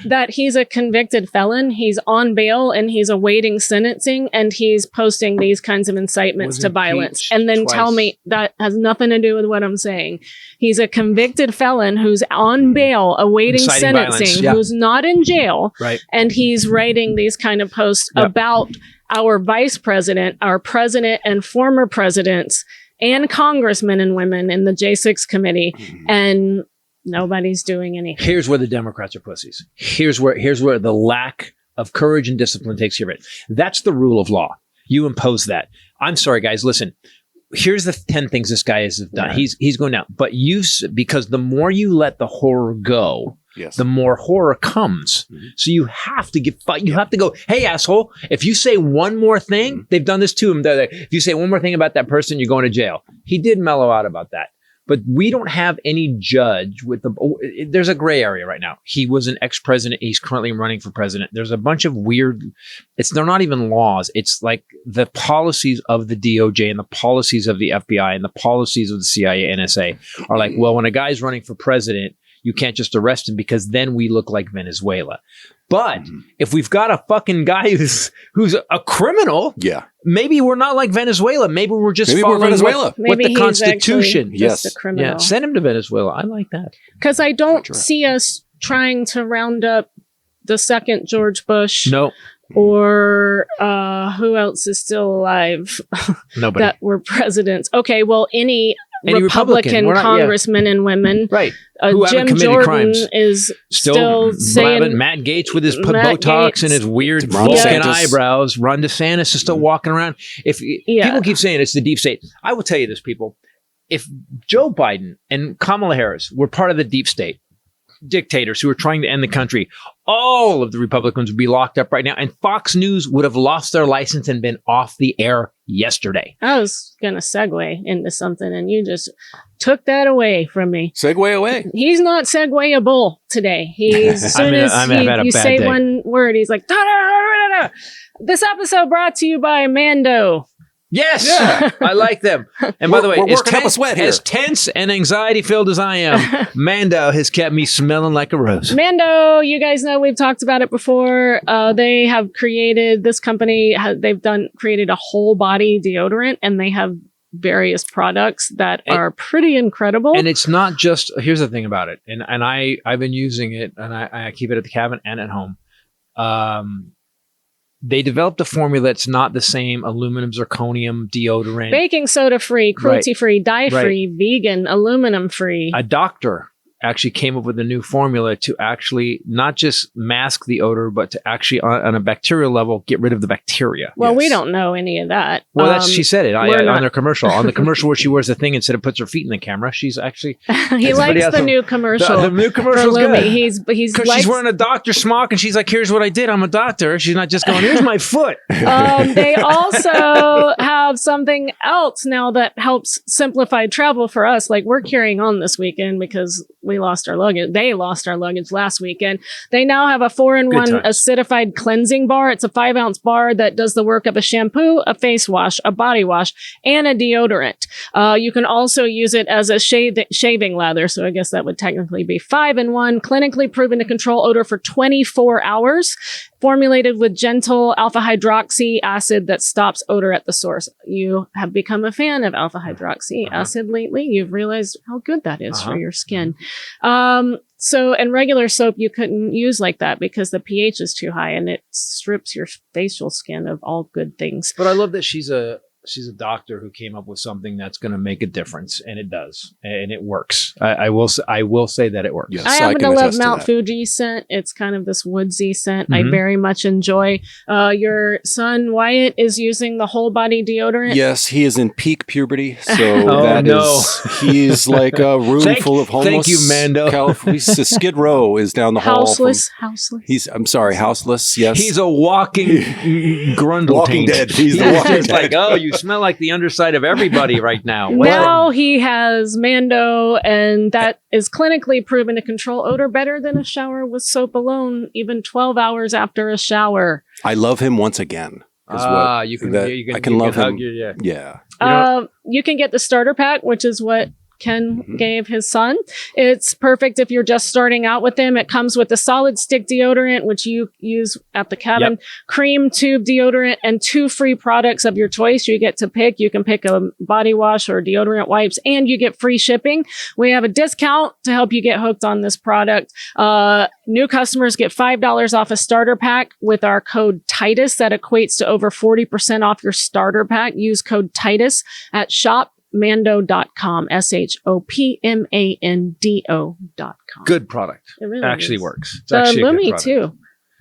that he's a convicted felon. He's on bail and he's awaiting sentencing, and he's posting these kinds of incitements to violence. And then tell me that has nothing to do with what I'm saying. He's a convicted felon who's on bail awaiting sentencing, who's not in jail, right? And he's writing these kind of posts about our vice president, our president and former presidents, and congressmen and women in the J6 committee, and nobody's doing anything. Here's where the Democrats are pussies. Here's where the lack of courage and discipline takes care of it. That's the rule of law. You impose that. I'm sorry, guys. Listen, here's the 10 things this guy has done. He's going down. But because the more you let the horror go, the more horror comes. So you have to you have to go, hey, asshole, if you say one more thing, they've done this to him. If you say one more thing about that person, you're going to jail. He did mellow out about that. But we don't have any judge there's a gray area right now. He was an ex-president. He's currently running for president. There's a bunch of weird, they're not even laws. It's like the policies of the DOJ and the policies of the FBI and the policies of the CIA, NSA are like, well, when a guy's running for president, you can't just arrest him because then we look like Venezuela. But if we've got a fucking guy who's a criminal, maybe we're not like Venezuela. Maybe we're just following Venezuela. What the Constitution. Just a criminal. Yeah, send him to Venezuela. I like that. Because I don't see us trying to round up the second George Bush. No. Or who else is still alive? Nobody. That were presidents. Okay, well, any Republican congressmen and women. Right. Who Jim haven't committed Jordan crimes. is still saying Matt Gaetz with his Botox and his weird Vulcan eyebrows. Ron DeSantis is still walking around. People keep saying it's the deep state. I will tell you this, people. If Joe Biden and Kamala Harris were part of the deep state, dictators who are trying to end the country, all of the Republicans would be locked up right now, and Fox News would have lost their license and been off the air yesterday. I was going to segue into something, and you just took that away from me. Segue away. He's not segueable today. He's as soon as you say day. One word, he's like, da-da-da-da-da-da. This episode brought to you by Mando. Yes, I like them. And by the way, as tense and anxiety-filled as I am, Mando has kept me smelling like a rose. Mando, you guys know we've talked about it before. They have created, this company, created a whole body deodorant, and they have various products that are pretty incredible. And it's not just, here's the thing about it, and I've been using it, and I keep it at the cabin and at home. They developed a formula that's not the same aluminum zirconium deodorant. Baking soda free, cruelty free, dye free, vegan, aluminum free. A doctor actually came up with a new formula to actually not just mask the odor, but to actually on a bacterial level, get rid of the bacteria. Well, we don't know any of that. Well, she said it on their commercial. On the commercial where she wears the thing instead of puts her feet in the camera, she's actually... he likes the new commercial. The new commercial's good. He's she's wearing a doctor smock and she's like, here's what I did. I'm a doctor. She's not just going, here's my foot. They also have something else now that helps simplify travel for us. Like we're carrying on this weekend because we lost our luggage. They lost our luggage last weekend. They now have a 4-in-1 acidified cleansing bar. It's a 5-ounce bar that does the work of a shampoo, a face wash, a body wash, and a deodorant. You can also use it as a shaving lather. So I guess that would technically be 5-in-1, clinically proven to control odor for 24 hours. Formulated with gentle alpha hydroxy acid that stops odor at the source. You have become a fan of alpha hydroxy acid lately. You've realized how good that is for your skin. And regular soap you couldn't use like that because the pH is too high and it strips your facial skin of all good things. But I love that she's a doctor who came up with something that's going to make a difference, and it does, and it works. I will say that it works. Yes, I happen to love Mount Fuji scent. It's kind of this woodsy scent. I very much enjoy. Your son Wyatt is using the whole body deodorant. Yes, he is in peak puberty, so he's like a room full of homeless. Thank you, Mando. Skid Row is down the hall. Houseless. Houseless. Yes, he's a walking grundle. Walking dead. He's the walking dead. Like, you smell like the underside of everybody right now. Now he has Mando, and that is clinically proven to control odor better than a shower with soap alone, even 12 hours after a shower. I love him once again. I can love him. You can get the starter pack, which is what Ken gave his son. It's perfect if you're just starting out with him. It comes with a solid stick deodorant, which you use at the cabin, cream tube deodorant, and 2 free products of your choice. You get to pick. You can pick a body wash or deodorant wipes, and you get free shipping. We have a discount to help you get hooked on this product. New customers get $5 off a starter pack with our code Titus. That equates to over 40% off your starter pack. Use code Titus at shopmando.com, SHOPMANDO.com. Good product. It really actually is. works. It's the actually Lumi too.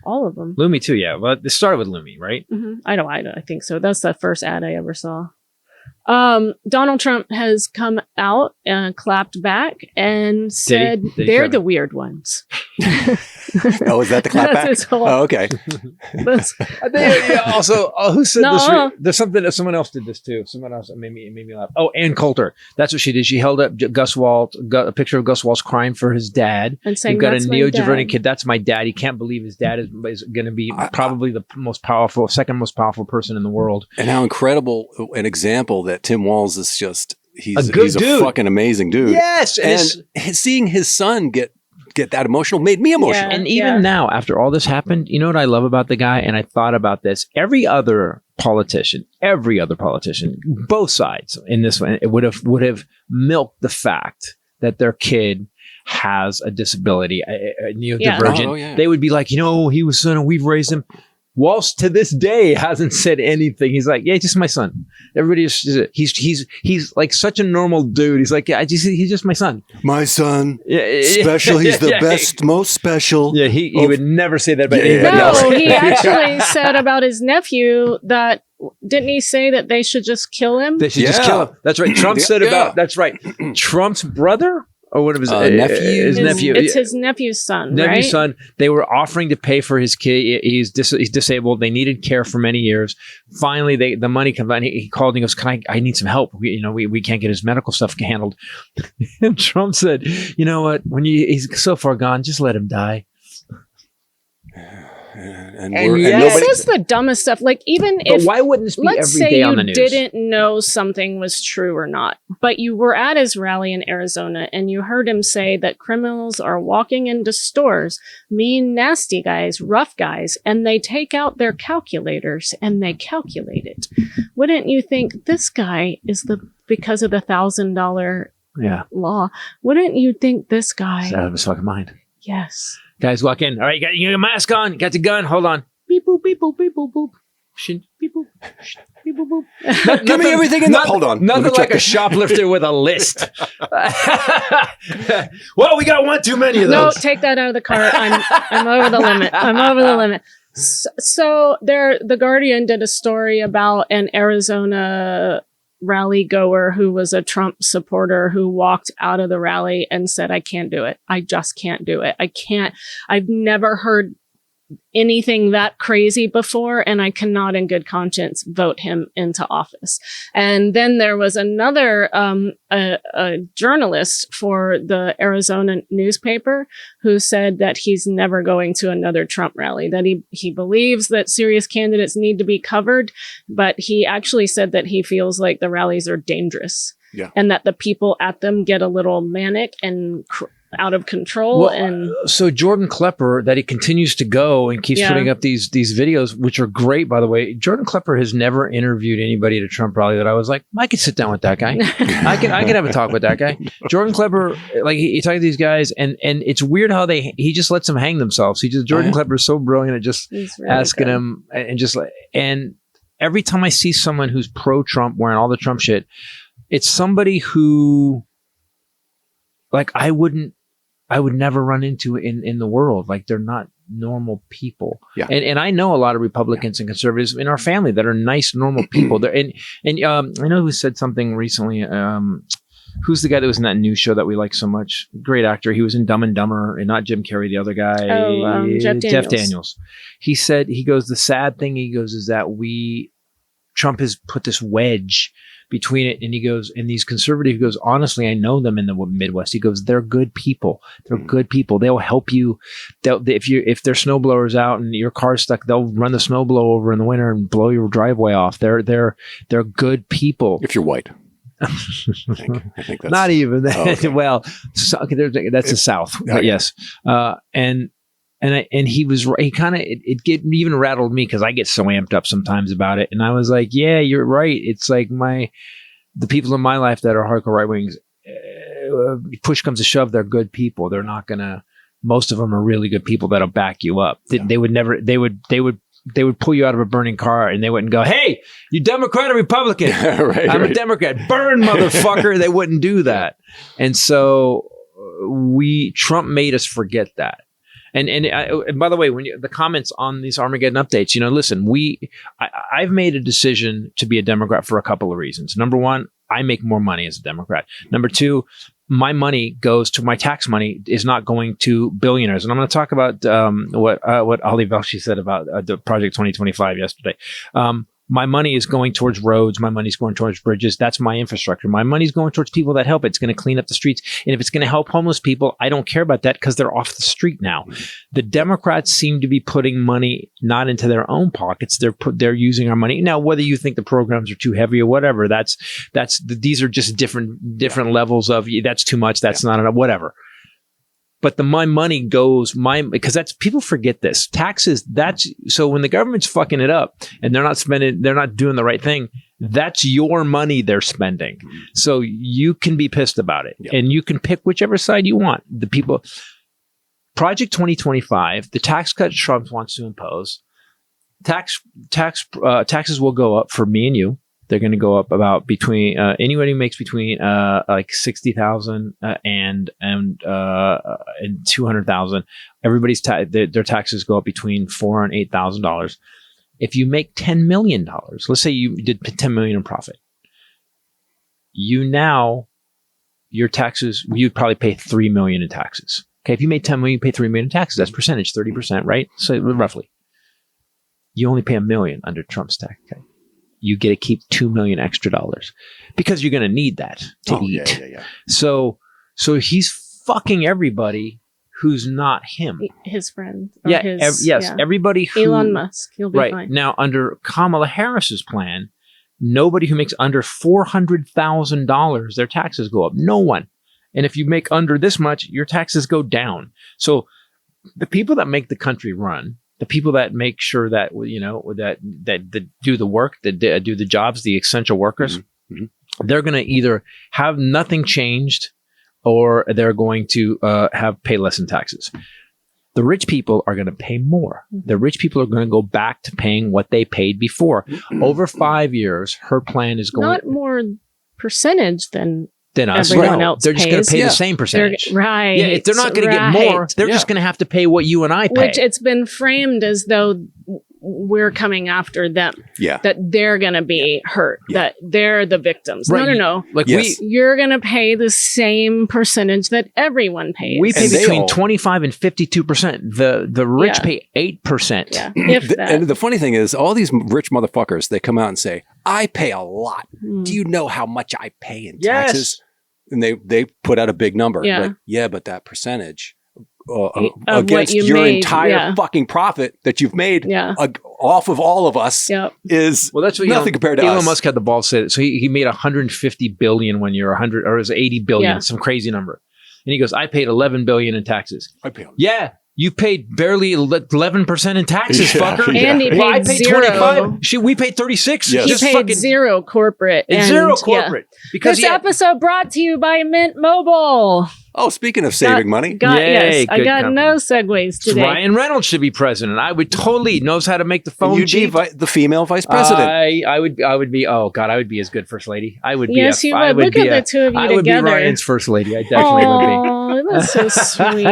All of them. Lumi too, yeah. Well, it started with Lumi, right? I think so. That's the first ad I ever saw. Donald Trump has come out and clapped back and said they're the weird ones. Oh, is that the clap back? Oh, okay. Also, who said this? There's something that someone else did this too. Someone else made me laugh. Oh, Ann Coulter. That's what she did. She held up Gus Waltz, got a picture of Gus Waltz crying for his dad. And saying, you've got "That's a my neo-Giverny dad." kid. That's my dad. He can't believe his dad is going to be probably the most powerful, second most powerful person in the world. And how incredible an example that Tim Walz is just, he's a dude. fucking amazing dude. Yes. And seeing his son get that emotional made me emotional. Yeah. And even now, after all this happened, you know what I love about the guy? And I thought about this. Every other politician, both sides in this one, it would have milked the fact that their kid has a disability, a neurodivergent. Oh, yeah. They would be like, he was son, we've raised him. Walsh to this day hasn't said anything. He's like, yeah, just my son. Everybody he's like such a normal dude. He's like, yeah, he's just my son. My son, Yeah, special. He's the best, most special. Yeah, he would never say that about anybody No, else. he actually said about his nephew that, didn't he say that they should just kill him? They should just kill him. That's right. Trump said about, that's right. Trump's brother? Or what of his nephew? His nephew. It's his nephew's son, right? Son. They were offering to pay for his kid. He's disabled. They needed care for many years. Finally, the money comes out. He called and he goes, I need some help. We can't get his medical stuff handled. And Trump said, you know what? He's so far gone, just let him die. And this is the dumbest stuff. Like, even if, why wouldn't this be let's every say day on the news? you didn't know something was true or not, but you were at his rally in Arizona and you heard him say that criminals are walking into stores, mean, nasty guys, rough guys, and they take out their calculators and they calculate it. Wouldn't you think this guy is because of the $1,000 law? Wouldn't you think this guy? He's out of his fucking mind. Yes. Guys walk in. All right, you got your mask on. You got the gun. Hold on. Beep boop beep boop beep boop boop. Beep boop. Beep boop boop. Give me everything in the. Hold on. Nothing like a shoplifter with a list. Well, we got one too many of those. No, take that out of the cart. I'm over the limit. I'm over the limit. So the Guardian did a story about an Arizona rally goer who was a Trump supporter who walked out of the rally and said, I can't do it. I just can't do it. I've never heard anything that crazy before, and I cannot in good conscience vote him into office. And then there was another a journalist for the Arizona newspaper who said that he's never going to another Trump rally, that he believes that serious candidates need to be covered, but he actually said that he feels like the rallies are dangerous. Yeah. And that the people at them get a little manic and out of control. So Jordan Klepper, that he continues to go and keeps putting up these videos, which are great, by the way. Jordan Klepper has never interviewed anybody at a Trump rally that I was like, I could sit down with that guy. I can have a talk with that guy. Jordan Klepper, like he talks to these guys, and it's weird how he just lets them hang themselves. Jordan Klepper is so brilliant at just really asking him and every time I see someone who's pro Trump wearing all the Trump shit, it's somebody who, like, I would never run into in the world. Like, they're not normal people. Yeah. And I know a lot of Republicans and conservatives in our family that are nice, normal people. And I know who said something recently. Who's the guy that was in that news show that we like so much? Great actor. He was in Dumb and Dumber, and not Jim Carrey, the other guy. Jeff Daniels. He said, the sad thing, is that Trump has put this wedge between it, and he goes, and these conservatives, he goes, honestly, I know them in the Midwest. He goes, they're good people. They're good people. They'll help you. If their snowblower's out and your car's stuck, they'll run the snowblower over in the winter and blow your driveway off. They're good people. If you're white. I think that's not even that. Oh, okay. Well, that's the South, but yes. And it even rattled me because I get so amped up sometimes about it. And I was like, yeah, you're right. It's like the people in my life that are hardcore right wings, push comes to shove, they're good people. They're not gonna, most of them are really good people that'll back you up. They would pull you out of a burning car and they wouldn't go, hey, you Democrat or Republican? I'm a Democrat. Burn, motherfucker. They wouldn't do that. And so Trump made us forget that. And by the way, when the comments on these Armageddon updates, listen, I've made a decision to be a Democrat for a couple of reasons. Number one, I make more money as a Democrat. Number two, my money my tax money is not going to billionaires. And I'm going to talk about what Ali Velshi said about the Project 2025 yesterday. My money is going towards roads. My money's going towards bridges. That's my infrastructure. My money's going towards people that help. It's going to clean up the streets. And if it's going to help homeless people, I don't care about that because they're off the street now. The Democrats seem to be putting money not into their own pockets. They're using our money. Now, whether you think the programs are too heavy or whatever, these are just different levels of that's too much. That's not enough, whatever. But my money goes, because people forget this. Taxes, so when the government's fucking it up and they're not doing the right thing, that's your money they're spending. So you can be pissed about it and you can pick whichever side you want. The people, Project 2025, the tax cut Trump wants to impose, taxes will go up for me and you. They're going to go up about between anybody who makes between like 60,000 and 200,000. Everybody's their taxes go up between $4,000 and $8,000. If you make $10 million, let's say you did $10 million in profit, your taxes, you'd probably pay $3 million in taxes. Okay, if you made $10 million, you pay $3 million in taxes. That's percentage, 30%, right? So roughly, you only pay $1 million under Trump's tax. Okay. You get to keep $2 million extra dollars because you're going to need that to eat. Yeah. So he's fucking everybody who's not him. His friend. Everybody who Elon Musk. He'll be fine. Now, under Kamala Harris's plan, nobody who makes under $400,000, their taxes go up. No one. And if you make under this much, your taxes go down. So the people that make the country run, the people that make sure that, that do the work, that do the jobs, the essential workers, they're going to either have nothing changed or they're going to pay less in taxes. The rich people are going to pay more. The rich people are going to go back to paying what they paid before. Over 5 years, her plan is going... Not more percentage than us. Everyone else they're just going to pay the same percentage. Right. Yeah, if they're not going to get more, they're just going to have to pay what you and I pay. Which it's been framed as though we're coming after them. Yeah. That they're going to be hurt. That they're the victims. Right. No. Like you're going to pay the same percentage that everyone pays. We pay between 25 and 52%. The rich pay 8%. Yeah. And the funny thing is, all these rich motherfuckers, they come out and say, I pay a lot. Do you know how much I pay in taxes? And they put out a big number. But that percentage against your entire fucking profit that you've made off of all of us is that's what, nothing compared to Elon us. Musk had the balls to say it. So he made 150 billion one year, 100 or it was 80 billion, some crazy number. And he goes, I paid 11 billion in taxes. I paid. Yeah. You paid barely 11% in taxes, fucker. And he paid I paid 25. We paid 36. Yes. He paid zero corporate. Zero corporate. Because this episode brought to you by Mint Mobile. Oh, speaking of saving money. I got no segues today. Ryan Reynolds should be president. I would totally knows how to make the phone cheap. The female vice president. I would be, oh God, I would be as good first lady. I would be. Yes, you would. Look at the two of you together. I would be Ryan's first lady. I definitely would be. Oh, that's so sweet.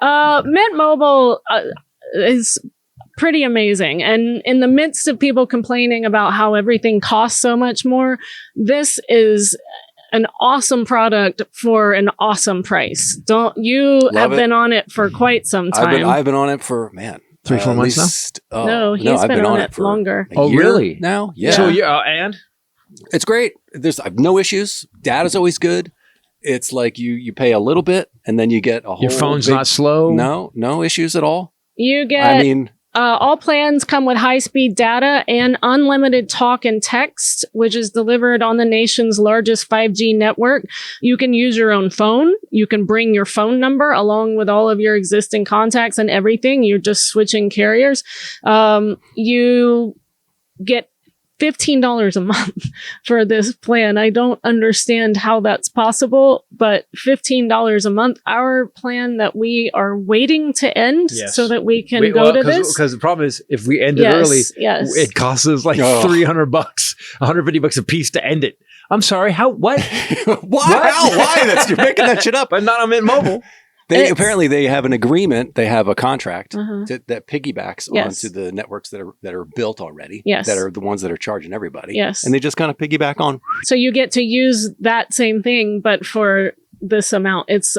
Mint Mobile is pretty amazing. And in the midst of people complaining about how everything costs so much more, this is an awesome product for an awesome price. Have been on it for quite some time. I've been on it for, 3-4 months now? No, he's been on it for longer. Oh, really? Now? Yeah. So and? It's great. I've no issues. Data's always good. It's like you pay a little bit and then you get a whole... Your phone's not slow? No issues at all. You get... all plans come with high-speed data and unlimited talk and text, which is delivered on the nation's largest 5G network. You can use your own phone. You can bring your phone number along with all of your existing contacts and everything. You're just switching carriers. You get $15 a month for this plan. I don't understand how that's possible, but $15 a month, our plan that we are waiting to end so that we can go to this. Because the problem is if we end it early, it costs us like $300, $150 a piece to end it. I'm sorry. How? What? Why? You're making that shit up. But not on Mint Mobile. Apparently they have an agreement. They have a contract that piggybacks onto the networks that are built already. Yes. That are the ones that are charging everybody. Yes. And they just kind of piggyback on. So you get to use that same thing, but for this amount. It's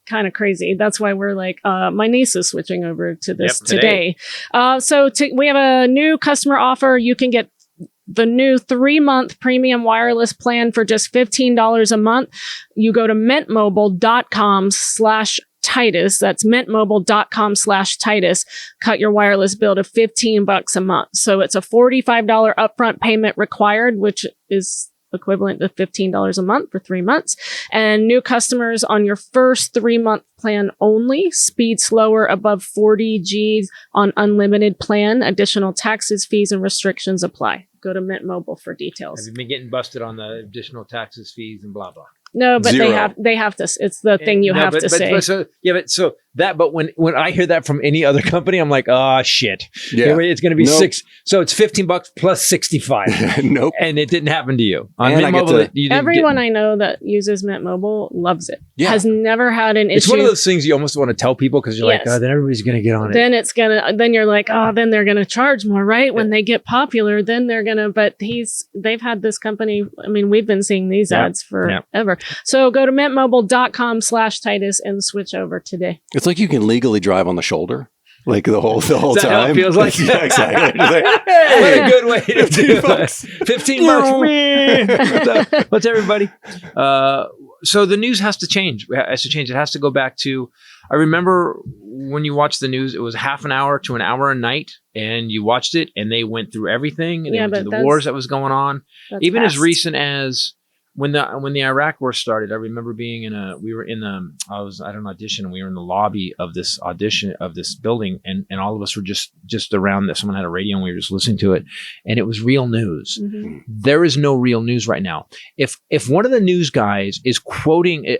kind of crazy. That's why we're like, my niece is switching over to this today. We have a new customer offer. You can get the new 3-month premium wireless plan for just $15 a month. You go to mintmobile.com/Titus. That's mintmobile.com/Titus. Cut your wireless bill to $15 a month. So it's a $45 upfront payment required, which is equivalent to $15 a month for 3 months. And new customers on your first 3-month plan only. Speed slower above 40 Gs on unlimited plan. Additional taxes, fees, and restrictions apply. Go to Mint Mobile for details. Have you been getting busted on the additional taxes, fees, and blah blah? No, but Zero. they have to. It's the thing you have to say. But when I hear that from any other company, I'm like, oh shit. Yeah. It's going to be $6. So it's $15 plus 65. Nope. And it didn't happen to you. On And Mint I get Mobile, to- you didn't Everyone get, I know that uses Mint Mobile loves it. Yeah. Has never had an issue. it's one of those things you almost want to tell people because you're like, Yes. oh, then everybody's going to get on it. Then you're like, oh, then they're gonna charge more, right? When they get popular, then they're gonna. But they've had this company. I mean, we've been seeing these ads forever. So go to mintmobile.com/Titus and switch over today. It's like you can legally drive on the shoulder. Like the whole Is that how time. it feels like? Yeah, exactly. Just like, What a good way to do $15. $15. What's everybody? So the news has to change. It has to go back to. I remember when you watched the news, it was half an hour to an hour a night, and you watched it, and they went through everything, and they went through the wars that was going on, even as recent as when the Iraq war started. I remember being I was at an audition, and we were in the lobby of this building, and all of us were just around that. Someone had a radio, and we were just listening to it, and it was real news. Mm-hmm. There is no real news right now. If one of the news guys is quoting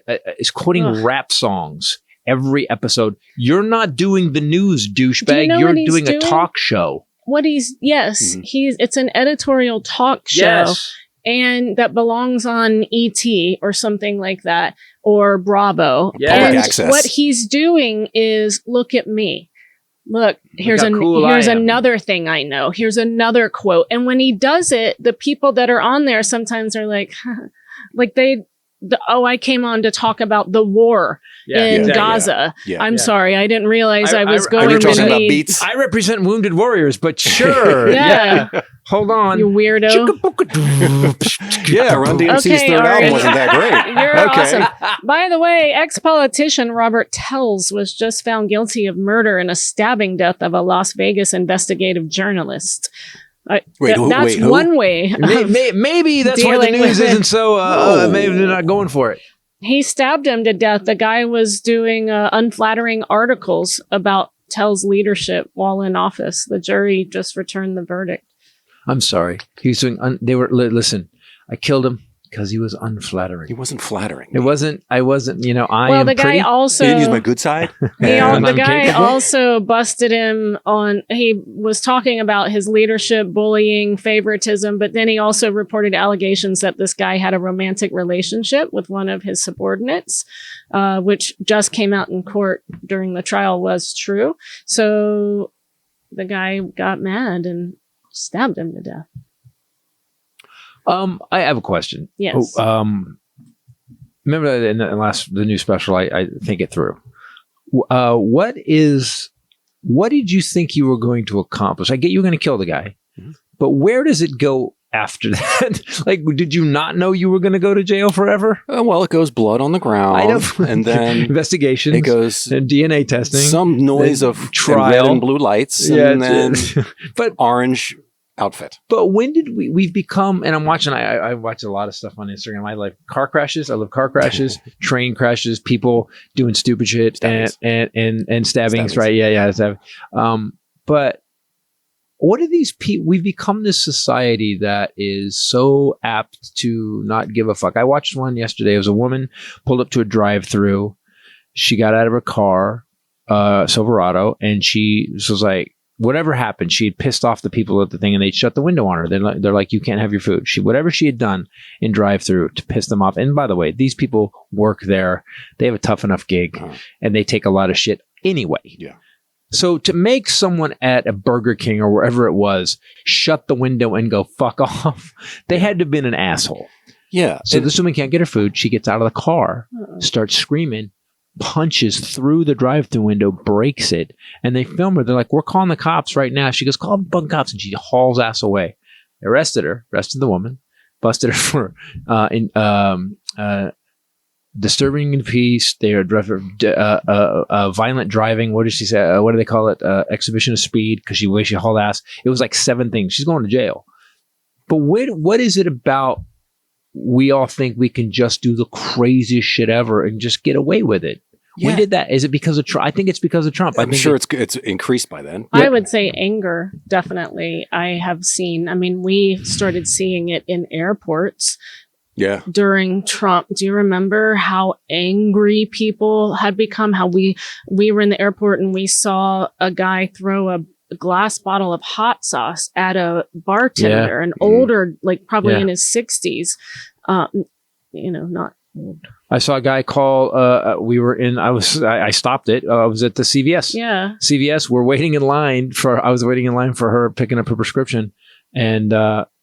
rap songs every episode, you're not doing the news, douchebag. You're doing a talk show. It's an editorial talk show. Yes. And that belongs on ET or something like that, or Bravo. Yeah. And Public access. what he's doing is, look at me. Look, here's how cool I am. another thing I know. Here's another quote. And when he does it, the people that are on there sometimes are like, I came on to talk about the war in Gaza. Yeah. I'm sorry, I didn't realize I was Are going you talking to about be. beats? I represent wounded warriors, but sure. Yeah. Hold on. You weirdo. Yeah, Run DMC's Okay, third Ari. album wasn't that great. You're Okay. awesome. By the way, ex-politician Robert Tells was just found guilty of murder and a stabbing death of a Las Vegas investigative journalist. That's who? one way. Maybe that's why the Dealing news with it. isn't so. Maybe they're not going for it. He stabbed him to death. The guy was doing unflattering articles about Tell's leadership while in office. The jury just returned the verdict. I'm sorry. He was doing. Listen. I killed him because he was unflattering. He wasn't flattering. It wasn't. I wasn't. I Well, am the guy pretty. also. You didn't use my good side? The guy also busted him on, he was talking about his leadership, bullying, favoritism, but then he also reported allegations that this guy had a romantic relationship with one of his subordinates, which just came out in court during the trial was true. So the guy got mad and stabbed him to death. I have a question. Yes. Remember in the new special, I think it through. What did you think you were going to accomplish? I get you were going to kill the guy, but where does it go after that? Like, did you not know you were going to go to jail forever? Well, it goes blood on the ground. I know. And then investigations. It goes and DNA testing. Some noise then of trial. red and blue lights. Yeah, and then but orange outfit. But when did we've become, and I'm watching, I watch a lot of stuff on Instagram. I like car crashes. I love car crashes, train crashes, people doing stupid shit and stabbings, right? Yeah. But what are these people? We've become this society that is so apt to not give a fuck. I watched one yesterday. It was a woman pulled up to a drive-through. She got out of her car, Silverado, and she was like, whatever happened, she had pissed off the people at the thing and they'd shut the window on her. They're like, you can't have your food. Whatever she had done in drive-through to piss them off. And by the way, these people work there. They have a tough enough gig and they take a lot of shit anyway. Yeah. So to make someone at a Burger King or wherever it was shut the window and go fuck off, they had to have been an asshole. Yeah. So this woman can't get her food. She gets out of the car, starts screaming, punches through the drive-through window, breaks it, and they film her. They're like, we're calling the cops right now. She goes, call the fucking cops, and she hauls ass away. They arrested the woman, busted her for disturbing the peace. They are violent driving. What did she say? What do they call it? Exhibition of speed, because she hauled ass. It was like 7 things. She's going to jail. But what is it about we all think we can just do the craziest shit ever and just get away with it? Yeah. When did that? Is it because of Trump? I think it's because of Trump. I'm sure it's increased by then. I would say anger, definitely. I have seen, I mean, we started seeing it in airports. Yeah. During Trump. Do you remember how angry people had become? How we were in the airport and we saw a guy throw a glass bottle of hot sauce at a bartender, an older, like probably in his 60s. Not old. I saw a guy call. I stopped it. I was at the CVS. Yeah. CVS. I was waiting in line for her picking up her prescription, and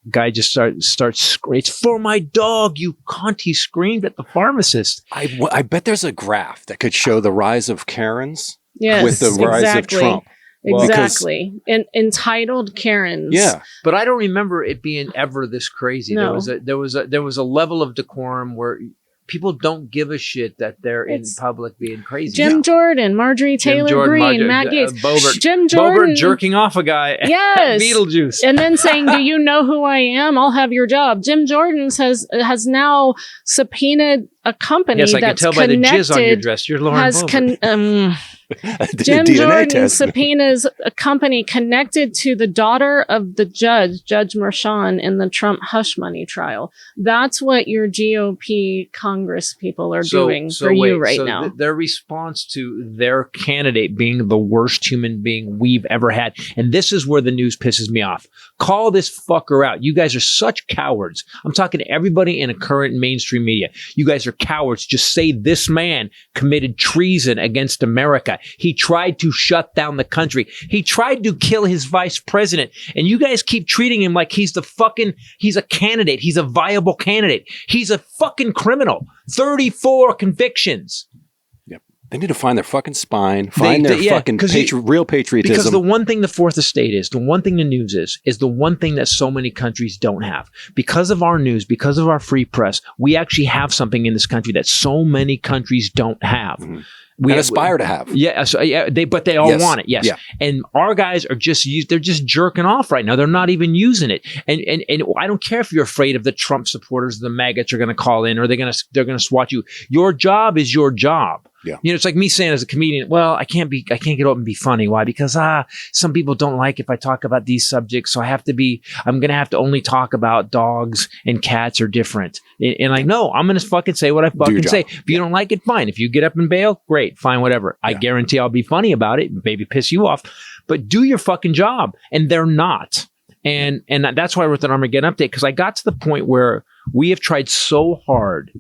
guy just starts screaming, "It's for my dog, you cunt!" He screamed at the pharmacist. I bet there's a graph that could show the rise of Karens with the rise of Trump. Exactly. Entitled Karens. Yeah. But I don't remember it being ever this crazy. No. There was a level of decorum where people don't give a shit that they're in public being crazy. Jim Jordan, Marjorie Taylor Greene, Matt Gaetz, Jim Jordan Bobert jerking off a guy. Yes. Beetlejuice. And then saying, "Do you know who I am? I'll have your job." Jim Jordan has now subpoenaed a company yes, I that's can tell by the jizz on your dress. You're Lauren Boebert. Jim Jordan subpoenas a company connected to the daughter of the Judge Merchan, in the Trump hush money trial. That's what your GOP Congress people are doing for you right now. Their response to their candidate being the worst human being we've ever had. And this is where the news pisses me off. Call this fucker out. You guys are such cowards. I'm talking to everybody in a current mainstream media. You guys are cowards. Just say this man committed treason against America. He tried to shut down the country. He tried to kill his vice president. And you guys keep treating him like he's a candidate. He's a viable candidate. He's a fucking criminal. 34 convictions. Yep. They need to find their fucking spine, their fucking real patriotism. Because the one thing the fourth estate is, the one thing the news is the one thing that so many countries don't have. Because of our news, because of our free press, we actually have something in this country that so many countries don't have. Mm-hmm. We aspire to have. Yeah, but they all want it. Yes. Yeah. And our guys are they're just jerking off right now. They're not even using it. And I don't care if you're afraid of the Trump supporters, the maggots are going to call in, or they're going to swat you. Your job is your job. Yeah. It's like me saying as a comedian, well, I can't get up and be funny. Why? Because some people don't like if I talk about these subjects. So I'm going to have to only talk about dogs and cats are different. And like, no, I'm going to fucking say what I fucking say. If you don't like it, fine. If you get up and bail, great, fine, whatever. I guarantee I'll be funny about it, maybe piss you off, but do your fucking job. And they're not. And that's why I wrote that Armageddon update, because I got to the point where we have tried so hard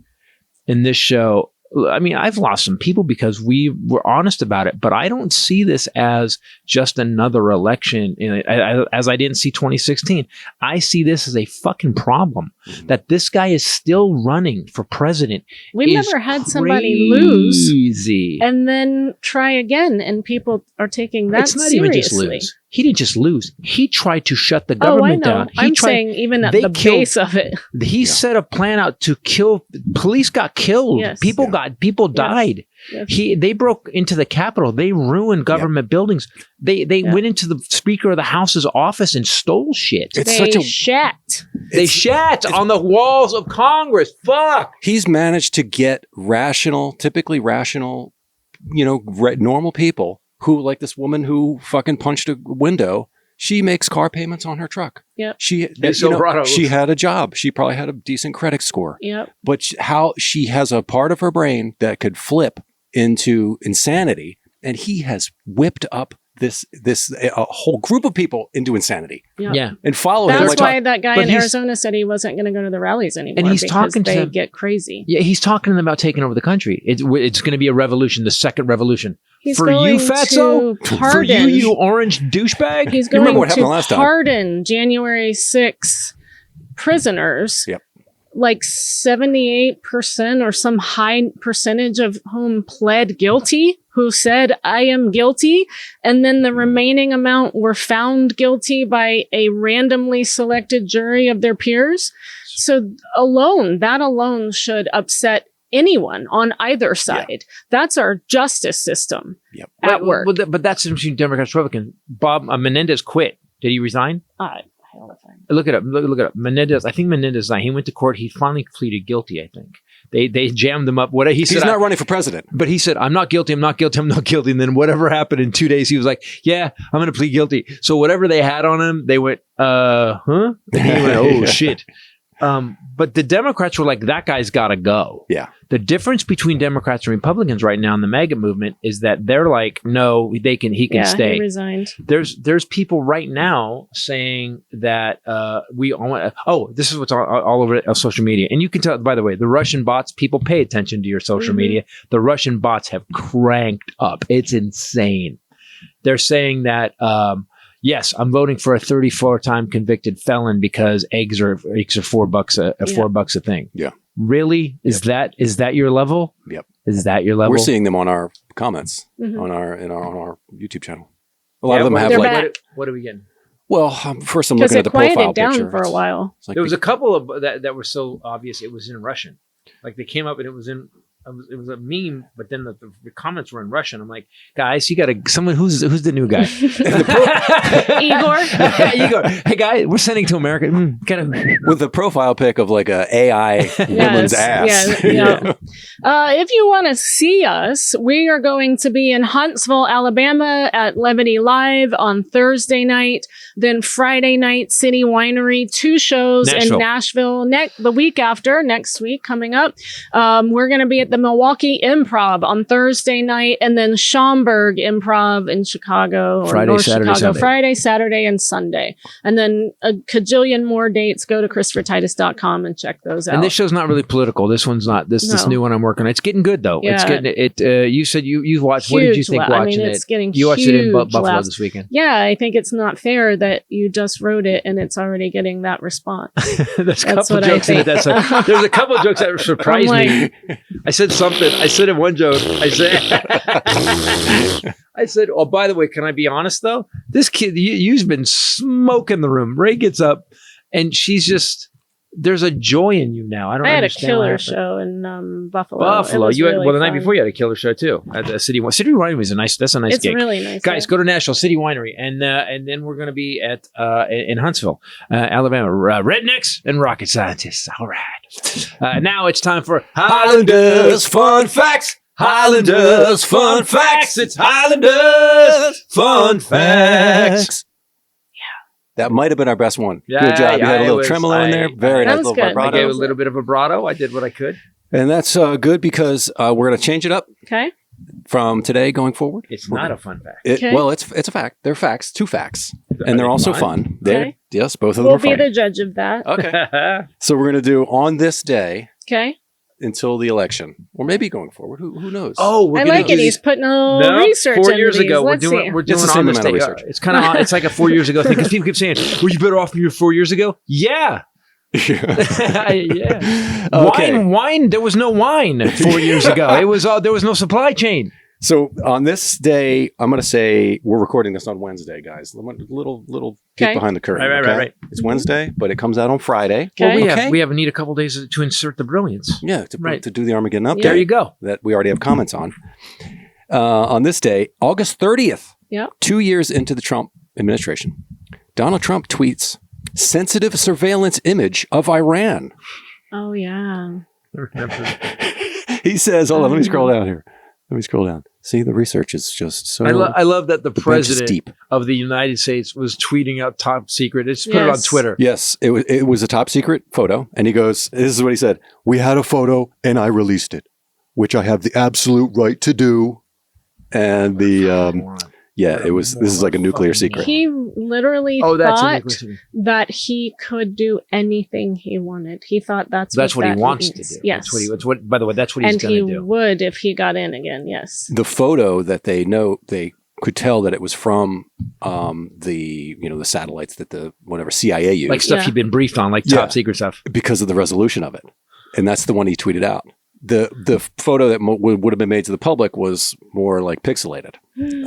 in this show. I mean, I've lost some people because we were honest about it, but I don't see this as just another election. As I didn't see 2016, I see this as a fucking problem that this guy is still running for president. We've never had somebody lose and then try again, and people are taking that seriously. It's not even just lose. He didn't just lose. He tried to shut the government down. I'm saying even at the base of it. He set a plan out to kill. Police got killed. Yes. People died. Yes. They broke into the Capitol. They ruined government buildings. They went into the Speaker of the House's office and stole shit. They shat on the walls of Congress. Fuck. He's managed to get typically rational, normal people who, like this woman who fucking punched a window. She makes car payments on her truck. Yep. She had a job. She probably had a decent credit score. Yep. But how she has a part of her brain that could flip into insanity, and he has whipped up a whole group of people into insanity. Yeah. And follow him. That's why that guy in Arizona said he wasn't going to go to the rallies anymore. And he's because talking to they them. get crazy. Yeah, he's talking to them about taking over the country. It's going to be a revolution, the second revolution. He's for going you, Fatso, to for you, pardon. you orange douchebag. He's You remember going what happened to last time. pardon January 6 prisoners. Yep. Like 78% or some high percentage of whom pled guilty, who said, I am guilty. And then the remaining amount were found guilty by a randomly selected jury of their peers. So that alone should upset anyone on either side. Yeah. That's our justice system at work. But that's between Democrats and Republicans. Bob Menendez quit. Did he resign? Look it up. Look it up. Menendez. I think Menendez resigned. He went to court. He finally pleaded guilty. I think they jammed him up. What he said? He's not running for president. But he said, "I'm not guilty. I'm not guilty. I'm not guilty." And then whatever happened in 2 days, he was like, "Yeah, I'm going to plead guilty." So whatever they had on him, they went, "Huh?" And he went, "Oh shit." But the Democrats were like, that guy's got to go. Yeah. The difference between Democrats and Republicans right now in the MAGA movement is that they're like, no, he can stay. He resigned. There's people right now saying that this is what's all over social media. And you can tell, by the way, the Russian bots, people pay attention to your social media. The Russian bots have cranked up. It's insane. They're saying that, yes, I'm voting for a 34-time convicted felon because eggs are $4 a thing. Yeah. Really? Is that your level? Yep. Is that your level? We're seeing them on our comments on our YouTube channel. A lot of them have what are we getting? Well, first I'm looking at the profile down picture. For a while. There was a couple of that were so obvious it was in Russian. Like they came up and it was a meme, but then the comments were in Russian. I'm like, guys, you got someone who's the new guy? Igor. Hey, guys, we're sending to America. With the profile pic of like a AI woman's ass. Yeah. If you want to see us, we are going to be in Huntsville, Alabama at Levity Live on Thursday night. Then Friday night, City Winery, 2 shows in Nashville. The week after, next week coming up, we're going to be at the Milwaukee Improv on Thursday night, and then Schaumburg Improv in Chicago or North Chicago, Friday, Saturday, and Sunday. And then a cajillion more dates. Go to ChristopherTitus.com and check those out. And this show's not really political. This one's not. This new one I'm working on. It's getting good though. Yeah. It's getting it. You said you watched. What did you think watching it? It's getting you watched it in Buffalo laughs. this weekend. Yeah, I think it's not fair that you just wrote it and it's already getting that response. There's a couple jokes in it. There's a couple jokes that surprised me. I said something. I said in one joke. I said, oh, by the way, can I be honest though? This kid, you've been smoking the room. Ray gets up, and she's just. There's a joy in you now. I had a killer show in Buffalo. You had really the night before you had a killer show too at the City Winery. Was that's a nice it's gig. It's really nice. Guys, go to Nashville City Winery, and then we're going to be at in Huntsville, Alabama. Rednecks and rocket scientists. All right. Now it's time for Highlanders Fun Facts. Highlanders Fun Facts. It's Highlanders Fun Facts. That might have been our best one. Yeah, good job. You had a little tremolo in there. Very nice. Little vibrato. I gave a little bit of a vibrato. I did what I could. And that's good because we're going to change it up. Okay. From today going forward. It's not a fun fact. Well, it's a fact. They're facts. 2 facts. And they're also fun. Okay. Yes, both of them are fun. We'll be the judge of that. Okay. So we're going to do on this day. Okay. Until the election, or maybe going forward. Who knows? Oh, I like it. He's putting a little research. 4 years into ago, these. we're doing on this day. It's kind of it's like a 4 years ago thing because people keep saying, "Were you better off than you were 4 years ago?" Yeah. Yeah. Okay. Wine. There was no wine 4 years ago. It was there was no supply chain. So on this day, I'm going to say we're recording this on Wednesday, guys. Little peek behind the curtain. Right. It's Wednesday, but it comes out on Friday. Okay. Well, we need a couple days to insert the brilliance. Yeah, to do the Armageddon update. There you go. That we already have comments on. On this day, August 30th, 2 years into the Trump administration, Donald Trump tweets, "Sensitive surveillance image of Iran." Oh, yeah. He says, hold on, let me scroll down here. Let me scroll down. See, the research is just so... I love that the president of the United States was tweeting out top secret. It's put it on Twitter. Yes, it was a top secret photo. And he goes, this is what he said. "We had a photo and I released it, which I have the absolute right to do." And Yeah, this is like a nuclear secret. He literally thought that he could do anything he wanted. He thought that's what he wants to do. Yes. By the way, that's what he's going to do. And he would if he got in again, yes. The photo that they could tell that it was from the satellites that the CIA used. Like stuff he'd been briefed on, like top secret stuff. Because of the resolution of it. And that's the one he tweeted out. The photo that would have been made to the public was more like pixelated.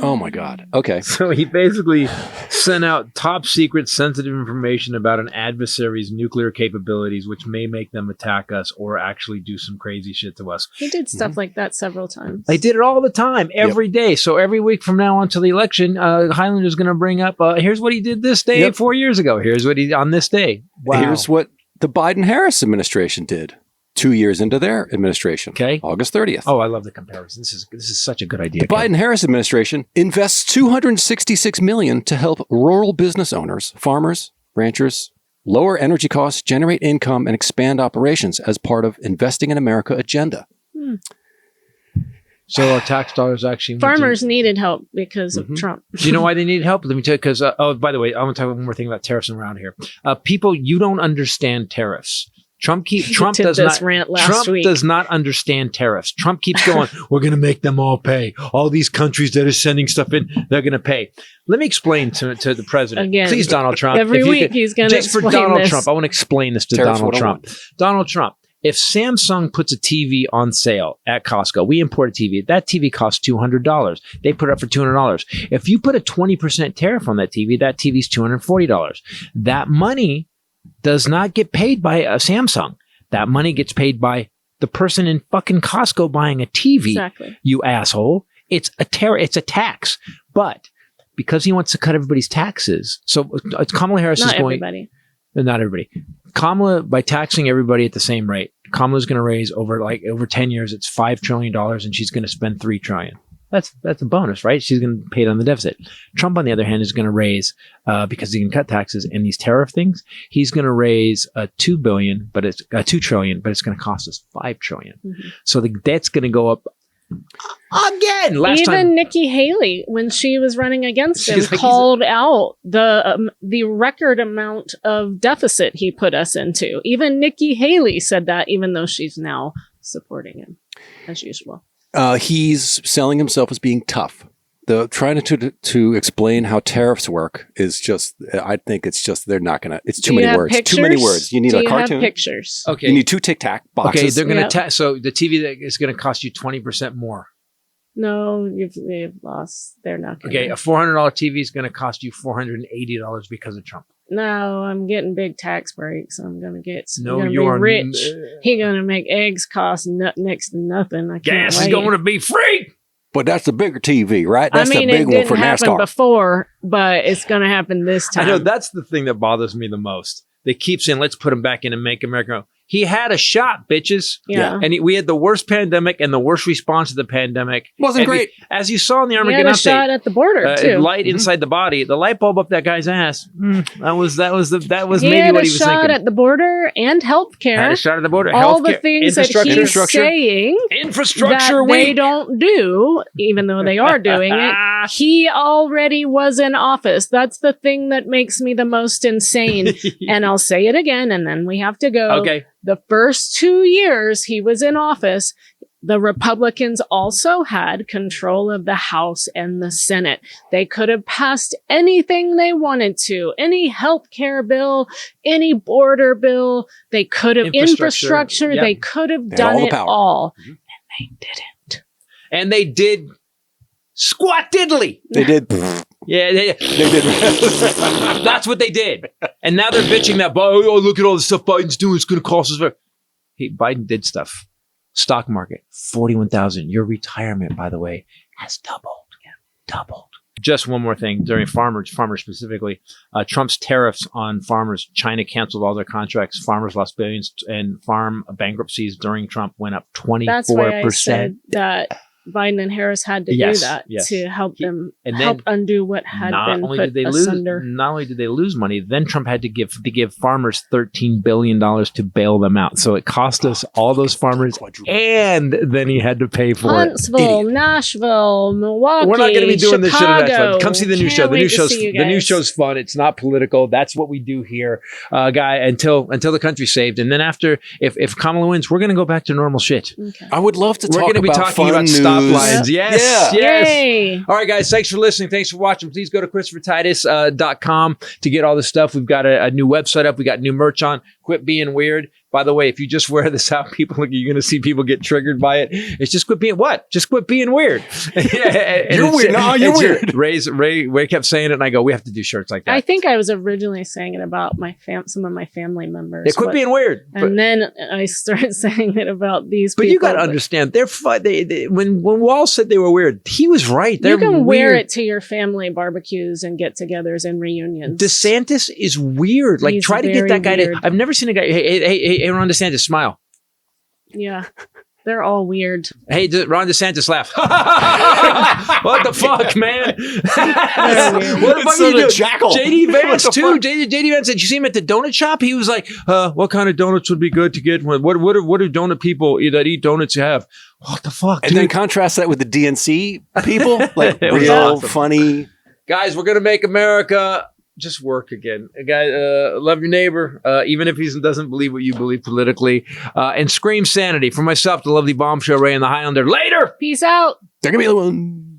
Oh my God. Okay. So he basically sent out top secret sensitive information about an adversary's nuclear capabilities, which may make them attack us or actually do some crazy shit to us. He did stuff like that several times. They did it all the time, every day. So every week from now on to the election, Highlander's going to bring up, here's what he did this day 4 years ago. Here's what he on this day. Wow. Here's what the Biden-Harris administration did 2 years into their administration. Okay. August 30th. Oh, I love the comparison. This is such a good idea. The Biden-Harris administration invests $266 million to help rural business owners, farmers, ranchers, lower energy costs, generate income, and expand operations as part of Investing in America agenda. So our tax dollars actually... Farmers needed help because of Trump. Do you know why they needed help? Let me tell you, because... by the way, I want to talk one more thing about tariffs around here. People, you don't understand tariffs. Trump does not understand tariffs. Trump keeps going, we're going to make them all pay. All these countries that are sending stuff in, they're going to pay. Let me explain to the president. Again, please, Donald Trump. Every week he's going to explain just for Donald this. Trump, I want to explain this to Donald Trump. Donald Trump, if Samsung puts a TV on sale at Costco, we import a TV. That TV costs $200. They put it up for $200. If you put a 20% tariff on that TV's $240. That money does not get paid by a Samsung. That money gets paid by the person in fucking Costco buying a TV. Exactly. You asshole. It's a it's a tax. But because he wants to cut everybody's taxes, so Kamala Harris is going... Not everybody. Kamala, by taxing everybody at the same rate, Kamala's going to raise over 10 years, it's $5 trillion, and she's going to spend $3 trillion. That's a bonus, right? She's going to pay it on the deficit. Trump, on the other hand, is going to raise, because he can cut taxes and these tariff things, he's going to raise $2 trillion, but it's going to cost us $5 trillion. So the debt's going to go up again. Even Nikki Haley, when she was running against him, called out the record amount of deficit he put us into. Even Nikki Haley said that, even though she's now supporting him, as usual. He's selling himself as being tough. Trying to explain how tariffs work is just, I think it's just, they're not going to, it's too many words. Pictures? Too many words. You need a cartoon. Have pictures. Okay. You need 2 Tic Tac boxes. Okay, they're going to so the TV that is going to cost you 20% more. No, they've lost. They're not going to. Okay, a $400 TV is going to cost you $480 because of Trump. No, I'm getting big tax breaks. I'm going to get rich. He's going to make eggs cost next to nothing. Gas is going to be free. But that's the bigger TV, right? That's the big one for NASCAR. It didn't happen before, but it's going to happen this time. I know, that's the thing that bothers me the most. They keep saying, let's put him back in and make America. He had a shot, bitches. Yeah. And we had the worst pandemic and the worst response to the pandemic. Wasn't great. As you saw in the Armageddon He had a update, shot at the border, too. Light inside the body. The light bulb up that guy's ass. That was maybe what he was thinking. He had a shot at the border and healthcare. Had a shot at the border. All the things that he's saying that they don't do, even though they are doing it. He already was in office. That's the thing that makes me the most insane. And I'll say it again, and then we have to go. Okay. The first 2 years he was in office, the Republicans also had control of the House and the Senate. They could have passed anything they wanted to, any health care bill, any border bill. They could have infrastructure. Yep. They could have done it all. And they didn't. And they did squat diddly. They did. Yeah, they did. That's what they did. And now they're bitching that, oh, look at all the stuff Biden's doing. It's going to cost us. Biden did stuff. Stock market, 41,000. Your retirement, by the way, has doubled. Yeah, doubled. Just one more thing. During farmers specifically, Trump's tariffs on farmers, China canceled all their contracts. Farmers lost billions, and farm bankruptcies during Trump went up 24%. That's why I said that Biden and Harris had to do that to help them help undo what had been put asunder. Not only did they lose money, then Trump had to give farmers $13 billion to bail them out. So it cost us all those farmers, and then he had to pay for Huntsville, Nashville, Milwaukee. We're not going to be doing Chicago. this shit. Come see the new show. The new show's fun. It's not political. That's what we do here, guy. Until the country's saved, and then after, if Kamala wins, we're going to go back to normal shit. Okay. I would love to We're talk going to be about talking fun about news. stop lines. Yes. Yay. All right, guys. Thanks for listening. Thanks for watching. Please go to ChristopherTitus.com to get all this stuff. We've got a new website up. We got new merch on. Quit being weird. By the way, if you just wear this out, you're going to see people get triggered by it. It's just quit being what? Just quit being weird. You're weird. No, you're weird. Ray kept saying it, and I go, we have to do shirts like that. I think I was originally saying it about some of my family members. Yeah, quit being weird. And then I started saying it about these people. But you got to understand, they're fun. When Wall said they were weird, he was right. They're you can wear weird. it to your family barbecues and get-togethers and reunions. DeSantis is weird. Like, He's try to get that guy weird. to... I've never seen a guy... Hey, Ron DeSantis, smile. Yeah. They're all weird. Hey, Ron DeSantis, laugh. What the fuck, man? What the fuck are you doing? Jackal. JD Vance, too. JD Vance, did you see him at the donut shop? He was like, what kind of donuts would be good to get? What do donut people that eat donuts have? What the fuck, And then contrast that with the DNC people. Like, real, awesome. funny. Guys, we're going to make America just work again. Guys, love your neighbor, even if he doesn't believe what you believe politically. And scream sanity. For myself, the lovely bombshell Ray and the Highlander. Later! Peace out. They're going to be the one.